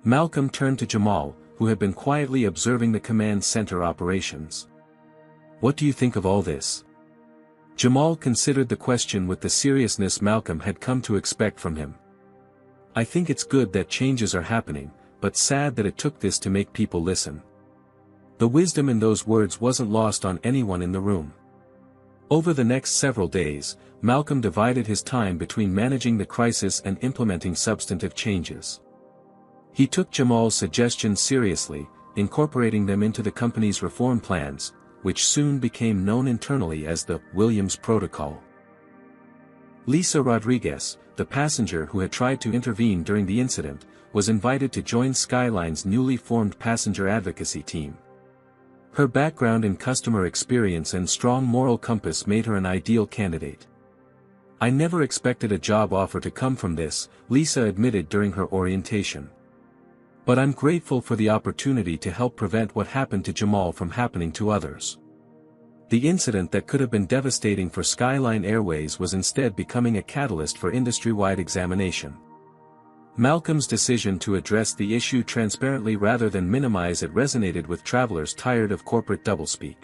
Malcolm turned to Jamal, who had been quietly observing the command center operations. "What do you think of all this?" Jamal considered the question with the seriousness Malcolm had come to expect from him. "I think it's good that changes are happening, but sad that it took this to make people listen." The wisdom in those words wasn't lost on anyone in the room. Over the next several days, Malcolm divided his time between managing the crisis and implementing substantive changes. He took Jamal's suggestions seriously, incorporating them into the company's reform plans, which soon became known internally as the Williams Protocol. Lisa Rodriguez, the passenger who had tried to intervene during the incident, was invited to join Skyline's newly formed passenger advocacy team. Her background in customer experience and strong moral compass made her an ideal candidate. "I never expected a job offer to come from this," Lisa admitted during her orientation. "But I'm grateful for the opportunity to help prevent what happened to Jamal from happening to others." The incident that could have been devastating for Skyline Airways was instead becoming a catalyst for industry-wide examination. Malcolm's decision to address the issue transparently rather than minimize it resonated with travelers tired of corporate doublespeak.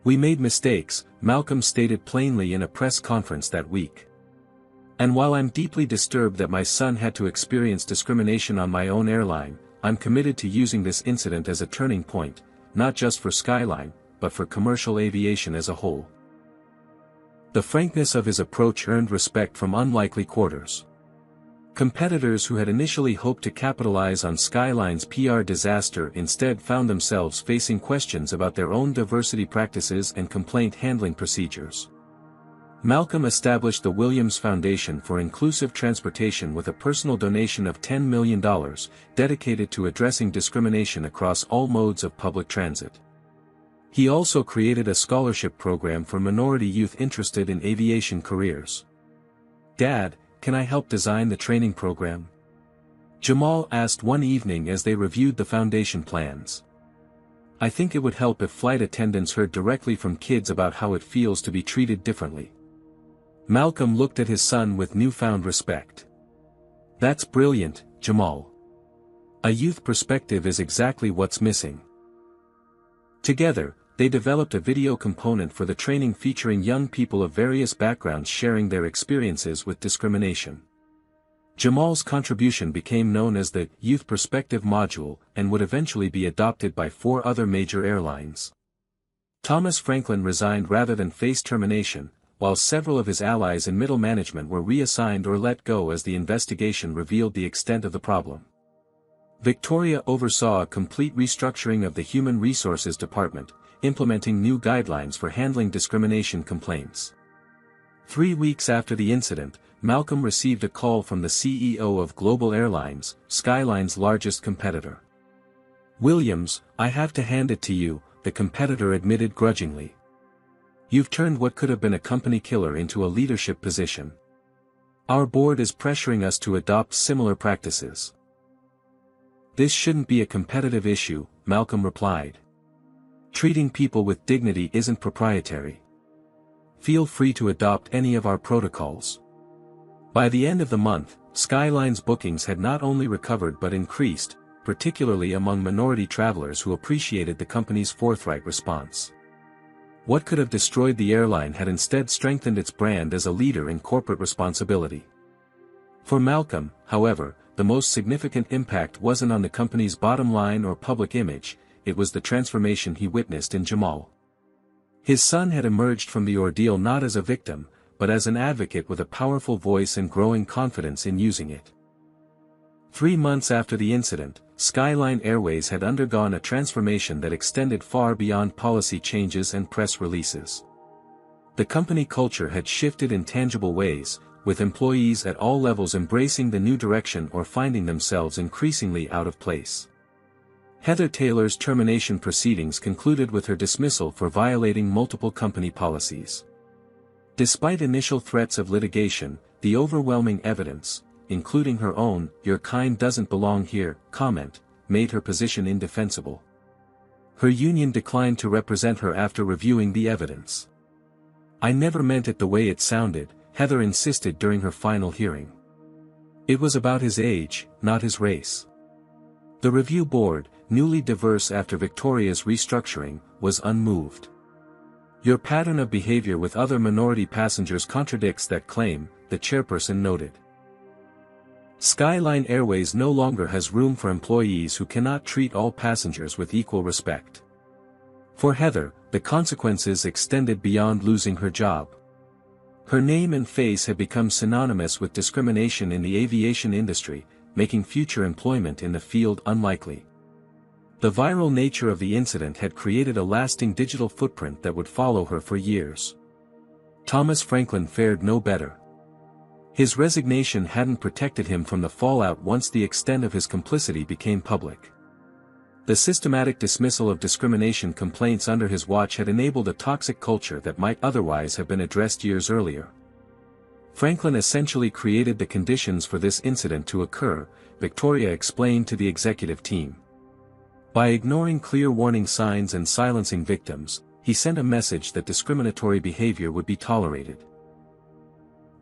"We made mistakes," Malcolm stated plainly in a press conference that week. "And while I'm deeply disturbed that my son had to experience discrimination on my own airline, I'm committed to using this incident as a turning point, not just for Skyline, but for commercial aviation as a whole." The frankness of his approach earned respect from unlikely quarters. Competitors who had initially hoped to capitalize on Skyline's PR disaster instead found themselves facing questions about their own diversity practices and complaint handling procedures. Malcolm established the Williams Foundation for Inclusive Transportation with a personal donation of $10 million, dedicated to addressing discrimination across all modes of public transit. He also created a scholarship program for minority youth interested in aviation careers. "Dad, can I help design the training program?" Jamal asked one evening as they reviewed the foundation plans. "I think it would help if flight attendants heard directly from kids about how it feels to be treated differently." Malcolm looked at his son with newfound respect. "That's brilliant, Jamal. A youth perspective is exactly what's missing." Together, they developed a video component for the training featuring young people of various backgrounds sharing their experiences with discrimination. Jamal's contribution became known as the Youth Perspective Module and would eventually be adopted by 4 other major airlines. Thomas Franklin resigned rather than face termination, while several of his allies in middle management were reassigned or let go as the investigation revealed the extent of the problem. Victoria oversaw a complete restructuring of the Human Resources Department, implementing new guidelines for handling discrimination complaints. 3 weeks after the incident, Malcolm received a call from the CEO of Global Airlines, Skyline's largest competitor. "Williams, I have to hand it to you," the competitor admitted grudgingly. "You've turned what could have been a company killer into a leadership position. Our board is pressuring us to adopt similar practices." "This shouldn't be a competitive issue," Malcolm replied. "Treating people with dignity isn't proprietary. Feel free to adopt any of our protocols." By the end of the month, Skyline's bookings had not only recovered but increased, particularly among minority travelers who appreciated the company's forthright response. What could have destroyed the airline had instead strengthened its brand as a leader in corporate responsibility. For Malcolm, however, the most significant impact wasn't on the company's bottom line or public image, it was the transformation he witnessed in Jamal. His son had emerged from the ordeal not as a victim, but as an advocate with a powerful voice and growing confidence in using it. 3 months after the incident, Skyline Airways had undergone a transformation that extended far beyond policy changes and press releases. The company culture had shifted in tangible ways, with employees at all levels embracing the new direction or finding themselves increasingly out of place. Heather Taylor's termination proceedings concluded with her dismissal for violating multiple company policies. Despite initial threats of litigation, the overwhelming evidence, including her own "your kind doesn't belong here" comment, made her position indefensible. Her union declined to represent her after reviewing the evidence. "I never meant it the way it sounded," Heather insisted during her final hearing. "It was about his age, not his race." The review board, newly diverse after Victoria's restructuring, was unmoved. "Your pattern of behavior with other minority passengers contradicts that claim," the chairperson noted. Skyline Airways no longer has room for employees who cannot treat all passengers with equal respect. For Heather, the consequences extended beyond losing her job. Her name and face had become synonymous with discrimination in the aviation industry, making future employment in the field unlikely. The viral nature of the incident had created a lasting digital footprint that would follow her for years. Thomas Franklin fared no better. His resignation hadn't protected him from the fallout once the extent of his complicity became public. The systematic dismissal of discrimination complaints under his watch had enabled a toxic culture that might otherwise have been addressed years earlier. Franklin essentially created the conditions for this incident to occur, Victoria explained to the executive team. By ignoring clear warning signs and silencing victims, he sent a message that discriminatory behavior would be tolerated.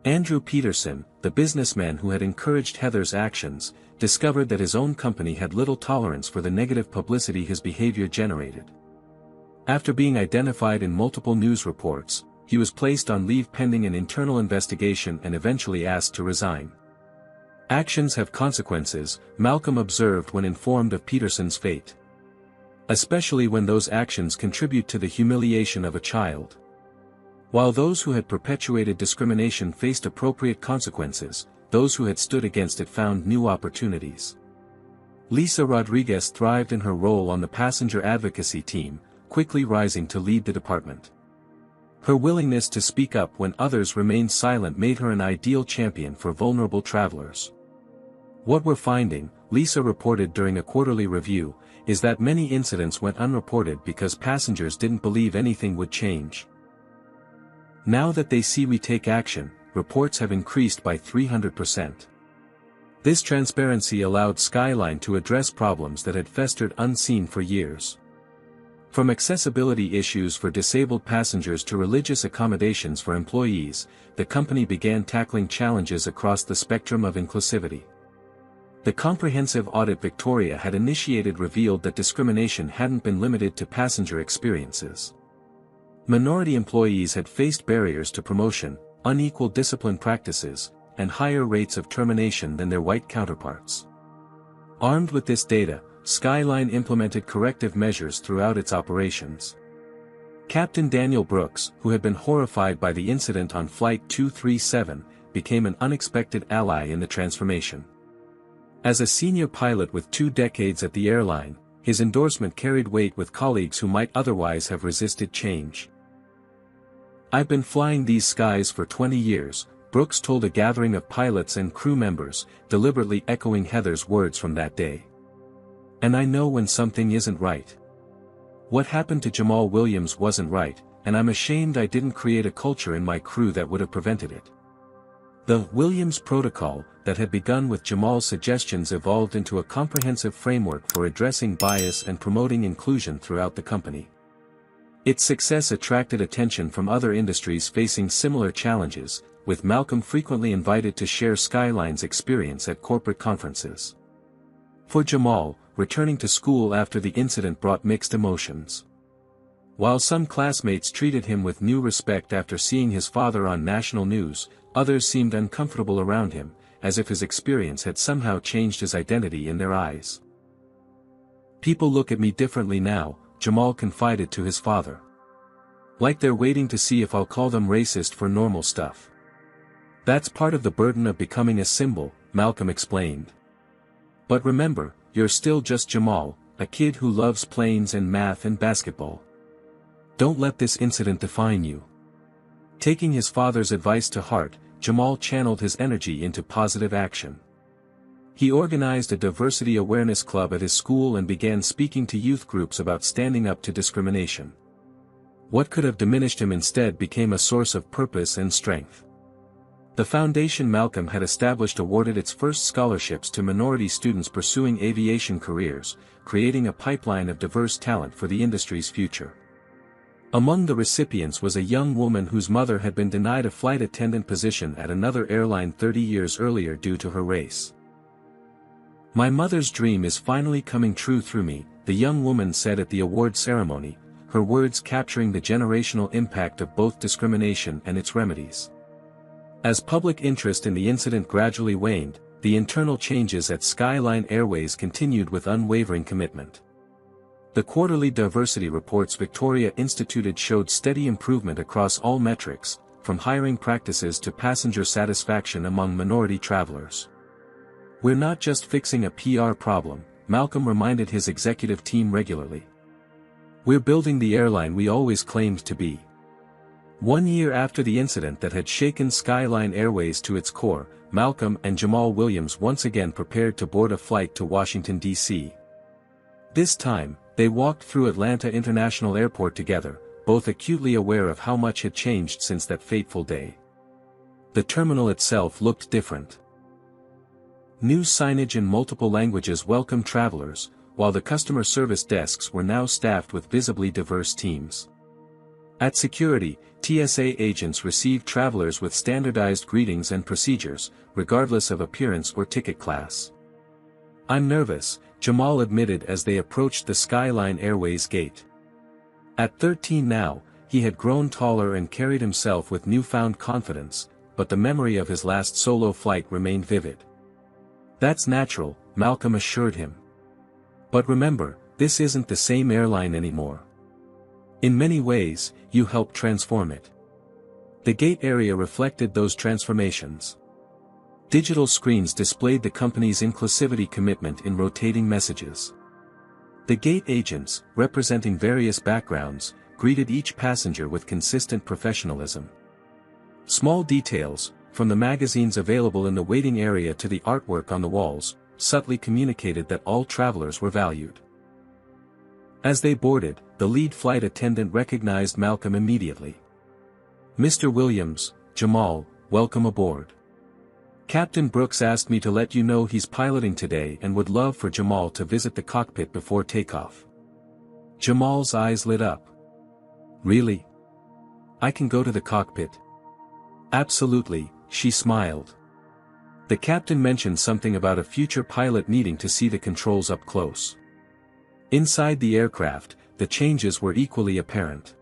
Andrew Peterson, the businessman who had encouraged Heather's actions, discovered that his own company had little tolerance for the negative publicity his behavior generated. After being identified in multiple news reports, he was placed on leave pending an internal investigation and eventually asked to resign. "Actions have consequences," Malcolm observed when informed of Peterson's fate. "Especially when those actions contribute to the humiliation of a child." While those who had perpetuated discrimination faced appropriate consequences, those who had stood against it found new opportunities. Lisa Rodriguez thrived in her role on the passenger advocacy team, quickly rising to lead the department. Her willingness to speak up when others remained silent made her an ideal champion for vulnerable travelers. "What we're finding," Lisa reported during a quarterly review, "is that many incidents went unreported because passengers didn't believe anything would change. Now that they see we take action, reports have increased by 300%. This transparency allowed Skyline to address problems that had festered unseen for years. From accessibility issues for disabled passengers to religious accommodations for employees, the company began tackling challenges across the spectrum of inclusivity. The comprehensive audit Victoria had initiated revealed that discrimination hadn't been limited to passenger experiences. Minority employees had faced barriers to promotion, unequal discipline practices, and higher rates of termination than their white counterparts. Armed with this data, Skyline implemented corrective measures throughout its operations. Captain Daniel Brooks, who had been horrified by the incident on Flight 237, became an unexpected ally in the transformation. As a senior pilot with 2 decades at the airline, his endorsement carried weight with colleagues who might otherwise have resisted change. "I've been flying these skies for 20 years, Brooks told a gathering of pilots and crew members, deliberately echoing Heather's words from that day. "And I know when something isn't right. What happened to Jamal Williams wasn't right, and I'm ashamed I didn't create a culture in my crew that would have prevented it." The Williams Protocol, that had begun with Jamal's suggestions, evolved into a comprehensive framework for addressing bias and promoting inclusion throughout the company. Its success attracted attention from other industries facing similar challenges, with Malcolm frequently invited to share Skyline's experience at corporate conferences. For Jamal, returning to school after the incident brought mixed emotions. While some classmates treated him with new respect after seeing his father on national news, others seemed uncomfortable around him, as if his experience had somehow changed his identity in their eyes. "People look at me differently now," Jamal confided to his father. "Like they're waiting to see if I'll call them racist for normal stuff." "That's part of the burden of becoming a symbol," Malcolm explained. "But remember, you're still just Jamal, a kid who loves planes and math and basketball. Don't let this incident define you." Taking his father's advice to heart, Jamal channeled his energy into positive action. He organized a diversity awareness club at his school and began speaking to youth groups about standing up to discrimination. What could have diminished him instead became a source of purpose and strength. The foundation Malcolm had established awarded its first scholarships to minority students pursuing aviation careers, creating a pipeline of diverse talent for the industry's future. Among the recipients was a young woman whose mother had been denied a flight attendant position at another airline 30 years earlier due to her race. "My mother's dream is finally coming true through me," the young woman said at the award ceremony, her words capturing the generational impact of both discrimination and its remedies. As public interest in the incident gradually waned, the internal changes at Skyline Airways continued with unwavering commitment. The quarterly diversity reports Victoria instituted showed steady improvement across all metrics, from hiring practices to passenger satisfaction among minority travelers. "We're not just fixing a PR problem," Malcolm reminded his executive team regularly. "We're building the airline we always claimed to be." 1 year after the incident that had shaken Skyline Airways to its core, Malcolm and Jamal Williams once again prepared to board a flight to Washington, D.C. This time, they walked through Atlanta International Airport together, both acutely aware of how much had changed since that fateful day. The terminal itself looked different. New signage in multiple languages welcomed travelers, while the customer service desks were now staffed with visibly diverse teams. At security, TSA agents received travelers with standardized greetings and procedures, regardless of appearance or ticket class. "I'm nervous," Jamal admitted as they approached the Skyline Airways gate. At 13 now, he had grown taller and carried himself with newfound confidence, but the memory of his last solo flight remained vivid. "That's natural," Malcolm assured him. "But remember, this isn't the same airline anymore. In many ways, you helped transform it." The gate area reflected those transformations. Digital screens displayed the company's inclusivity commitment in rotating messages. The gate agents, representing various backgrounds, greeted each passenger with consistent professionalism. Small details, from the magazines available in the waiting area to the artwork on the walls, subtly communicated that all travelers were valued. As they boarded, the lead flight attendant recognized Malcolm immediately. "Mr. Williams, Jamal, welcome aboard. Captain Brooks asked me to let you know he's piloting today and would love for Jamal to visit the cockpit before takeoff." Jamal's eyes lit up. "Really? I can go to the cockpit?" "Absolutely," she smiled. The captain mentioned something about a future pilot needing to see the controls up close. Inside the aircraft, the changes were equally apparent.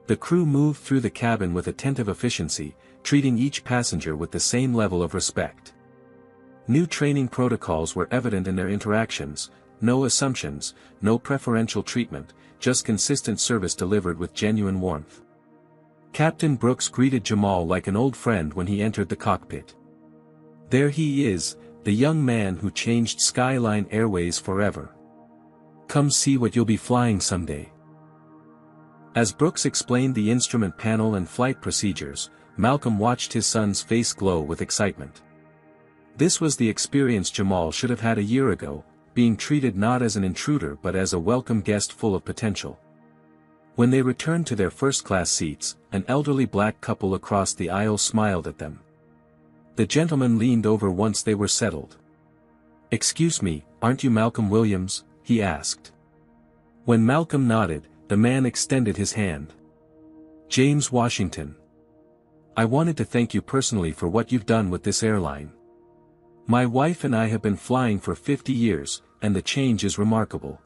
The crew moved through the cabin with attentive efficiency, treating each passenger with the same level of respect. New training protocols were evident in their interactions: no assumptions, no preferential treatment, just consistent service delivered with genuine warmth. Captain Brooks greeted Jamal like an old friend when he entered the cockpit. "There he is," the young man who changed Skyline Airways forever. Come see what you'll be flying someday. As Brooks explained the instrument panel and flight procedures, Malcolm watched his son's face glow with excitement. This was the experience Jamal should have had a year ago, being treated not as an intruder but as a welcome guest full of potential. When they returned to their first-class seats, an elderly black couple across the aisle smiled at them. The gentleman leaned over once they were settled. "Excuse me, aren't you Malcolm Williams?" he asked. When Malcolm nodded, the man extended his hand. "James Washington. I wanted to thank you personally for what you've done with this airline. My wife and I have been flying for 50 years, and the change is remarkable."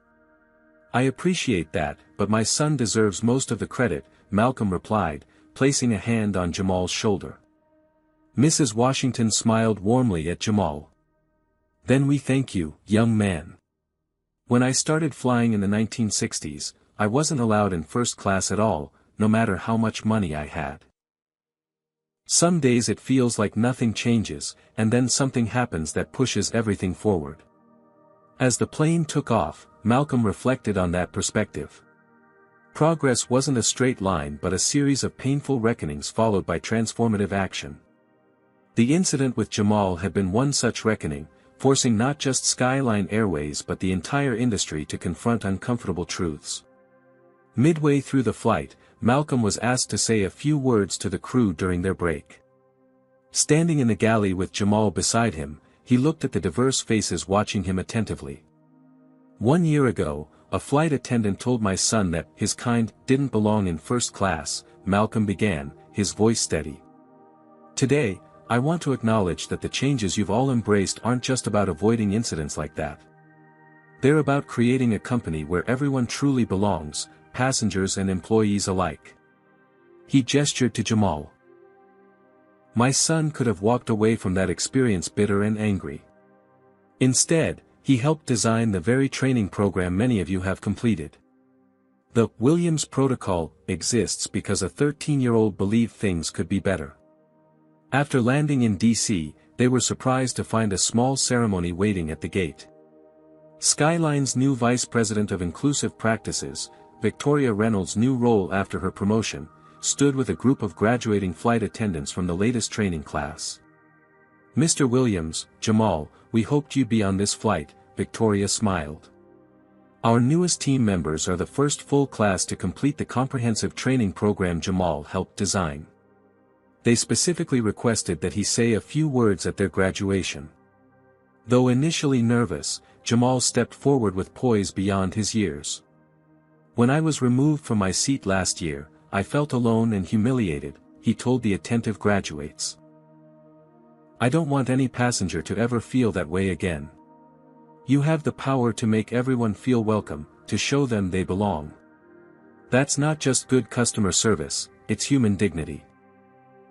"I appreciate that, but my son deserves most of the credit," Malcolm replied, placing a hand on Jamal's shoulder. Mrs. Washington smiled warmly at Jamal. "Then we thank you, young man. When I started flying in the 1960s, I wasn't allowed in first class at all, no matter how much money I had. Some days it feels like nothing changes, and then something happens that pushes everything forward." As the plane took off, Malcolm reflected on that perspective. Progress wasn't a straight line but a series of painful reckonings followed by transformative action. The incident with Jamal had been one such reckoning, forcing not just Skyline Airways but the entire industry to confront uncomfortable truths. Midway through the flight, Malcolm was asked to say a few words to the crew during their break. Standing in the galley with Jamal beside him, he looked at the diverse faces watching him attentively. "1 year ago, a flight attendant told my son that his kind didn't belong in first class," Malcolm began, his voice steady. "Today, I want to acknowledge that the changes you've all embraced aren't just about avoiding incidents like that. They're about creating a company where everyone truly belongs, passengers and employees alike." He gestured to Jamal. "My son could have walked away from that experience bitter and angry. Instead, he helped design the very training program many of you have completed. The Williams Protocol exists because a 13-year-old believed things could be better." After landing in D.C., they were surprised to find a small ceremony waiting at the gate. Skyline's new Vice President of Inclusive Practices, Victoria Reynolds' new role after her promotion, stood with a group of graduating flight attendants from the latest training class. "Mr. Williams, Jamal, we hoped you'd be on this flight," Victoria smiled. "Our newest team members are the first full class to complete the comprehensive training program Jamal helped design. They specifically requested that he say a few words at their graduation." Though initially nervous, Jamal stepped forward with poise beyond his years. "When I was removed from my seat last year, I felt alone and humiliated," he told the attentive graduates. "I don't want any passenger to ever feel that way again. You have the power to make everyone feel welcome, to show them they belong. That's not just good customer service, it's human dignity."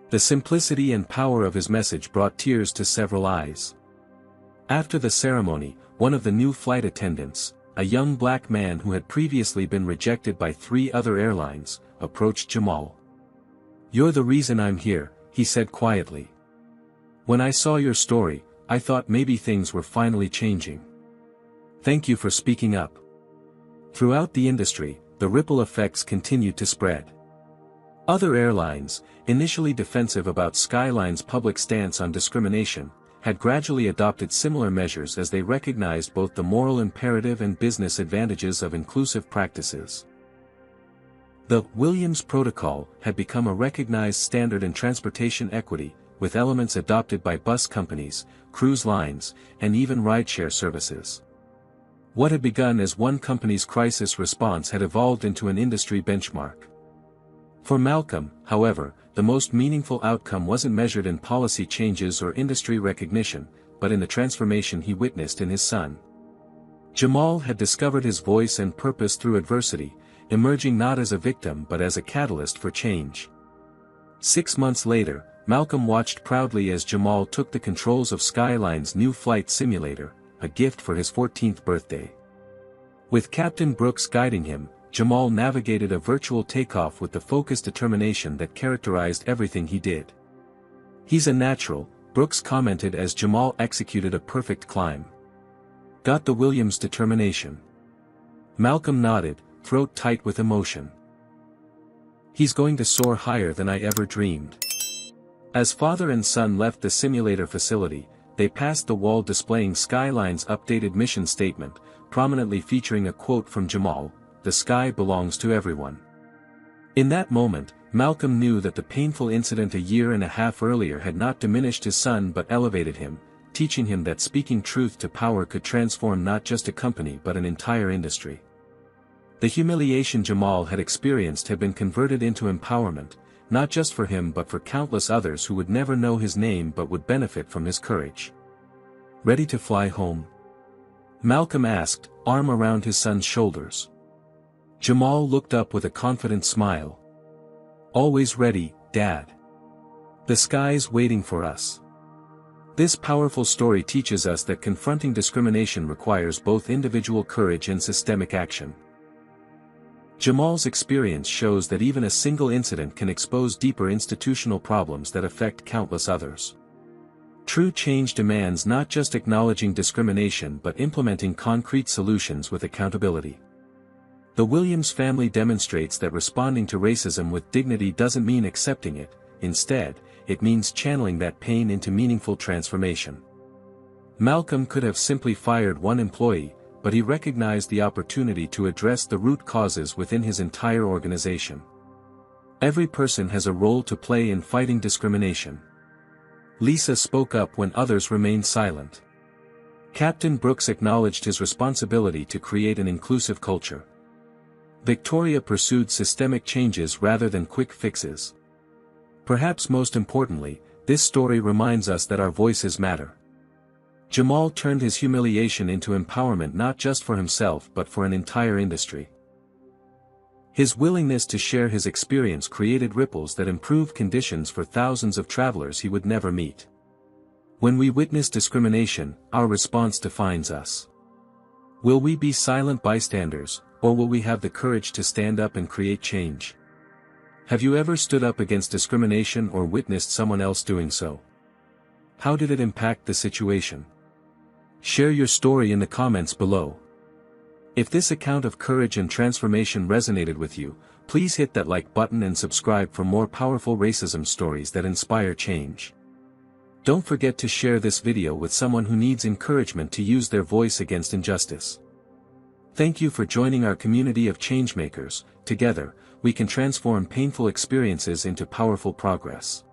The simplicity and power of his message brought tears to several eyes. After the ceremony, one of the new flight attendants, a young black man who had previously been rejected by 3 other airlines, approached Jamal. "You're the reason I'm here," he said quietly. "When I saw your story, I thought maybe things were finally changing. Thank you for speaking up." Throughout the industry, the ripple effects continued to spread. Other airlines, initially defensive about Skyline's public stance on discrimination, had gradually adopted similar measures as they recognized both the moral imperative and business advantages of inclusive practices. The Williams Protocol had become a recognized standard in transportation equity, with elements adopted by bus companies, cruise lines, and even rideshare services. What had begun as one company's crisis response had evolved into an industry benchmark. For Malcolm, however, the most meaningful outcome wasn't measured in policy changes or industry recognition, but in the transformation he witnessed in his son. Jamal had discovered his voice and purpose through adversity, emerging not as a victim but as a catalyst for change. 6 months later, Malcolm watched proudly as Jamal took the controls of Skyline's new flight simulator, a gift for his 14th birthday. With Captain Brooks guiding him, Jamal navigated a virtual takeoff with the focused determination that characterized everything he did. "He's a natural," Brooks commented as Jamal executed a perfect climb. Got the Williams determination. Malcolm nodded, throat tight with emotion. He's going to soar higher than I ever dreamed. As father and son left the simulator facility, they passed the wall displaying Skyline's updated mission statement, prominently featuring a quote from Jamal, "The sky belongs to everyone." In that moment, Malcolm knew that the painful incident a year and a half earlier had not diminished his son but elevated him, teaching him that speaking truth to power could transform not just a company but an entire industry. The humiliation Jamal had experienced had been converted into empowerment, not just for him but for countless others who would never know his name but would benefit from his courage. Ready to fly home? Malcolm asked, arm around his son's shoulders. Jamal looked up with a confident smile. Always ready, Dad. The sky's waiting for us. This powerful story teaches us that confronting discrimination requires both individual courage and systemic action. Jamal's experience shows that even a single incident can expose deeper institutional problems that affect countless others. True change demands not just acknowledging discrimination but implementing concrete solutions with accountability. The Williams family demonstrates that responding to racism with dignity doesn't mean accepting it, instead, it means channeling that pain into meaningful transformation. Malcolm could have simply fired one employee, but he recognized the opportunity to address the root causes within his entire organization. Every person has a role to play in fighting discrimination. Lisa spoke up when others remained silent. Captain Brooks acknowledged his responsibility to create an inclusive culture. Victoria pursued systemic changes rather than quick fixes. Perhaps most importantly, this story reminds us that our voices matter. Jamal turned his humiliation into empowerment not just for himself but for an entire industry. His willingness to share his experience created ripples that improved conditions for thousands of travelers he would never meet. When we witness discrimination, our response defines us. Will we be silent bystanders, or will we have the courage to stand up and create change? Have you ever stood up against discrimination or witnessed someone else doing so? How did it impact the situation? Share your story in the comments below. If this account of courage and transformation resonated with you, please hit that like button and subscribe for more powerful racism stories that inspire change. Don't forget to share this video with someone who needs encouragement to use their voice against injustice. Thank you for joining our community of changemakers. Together, we can transform painful experiences into powerful progress.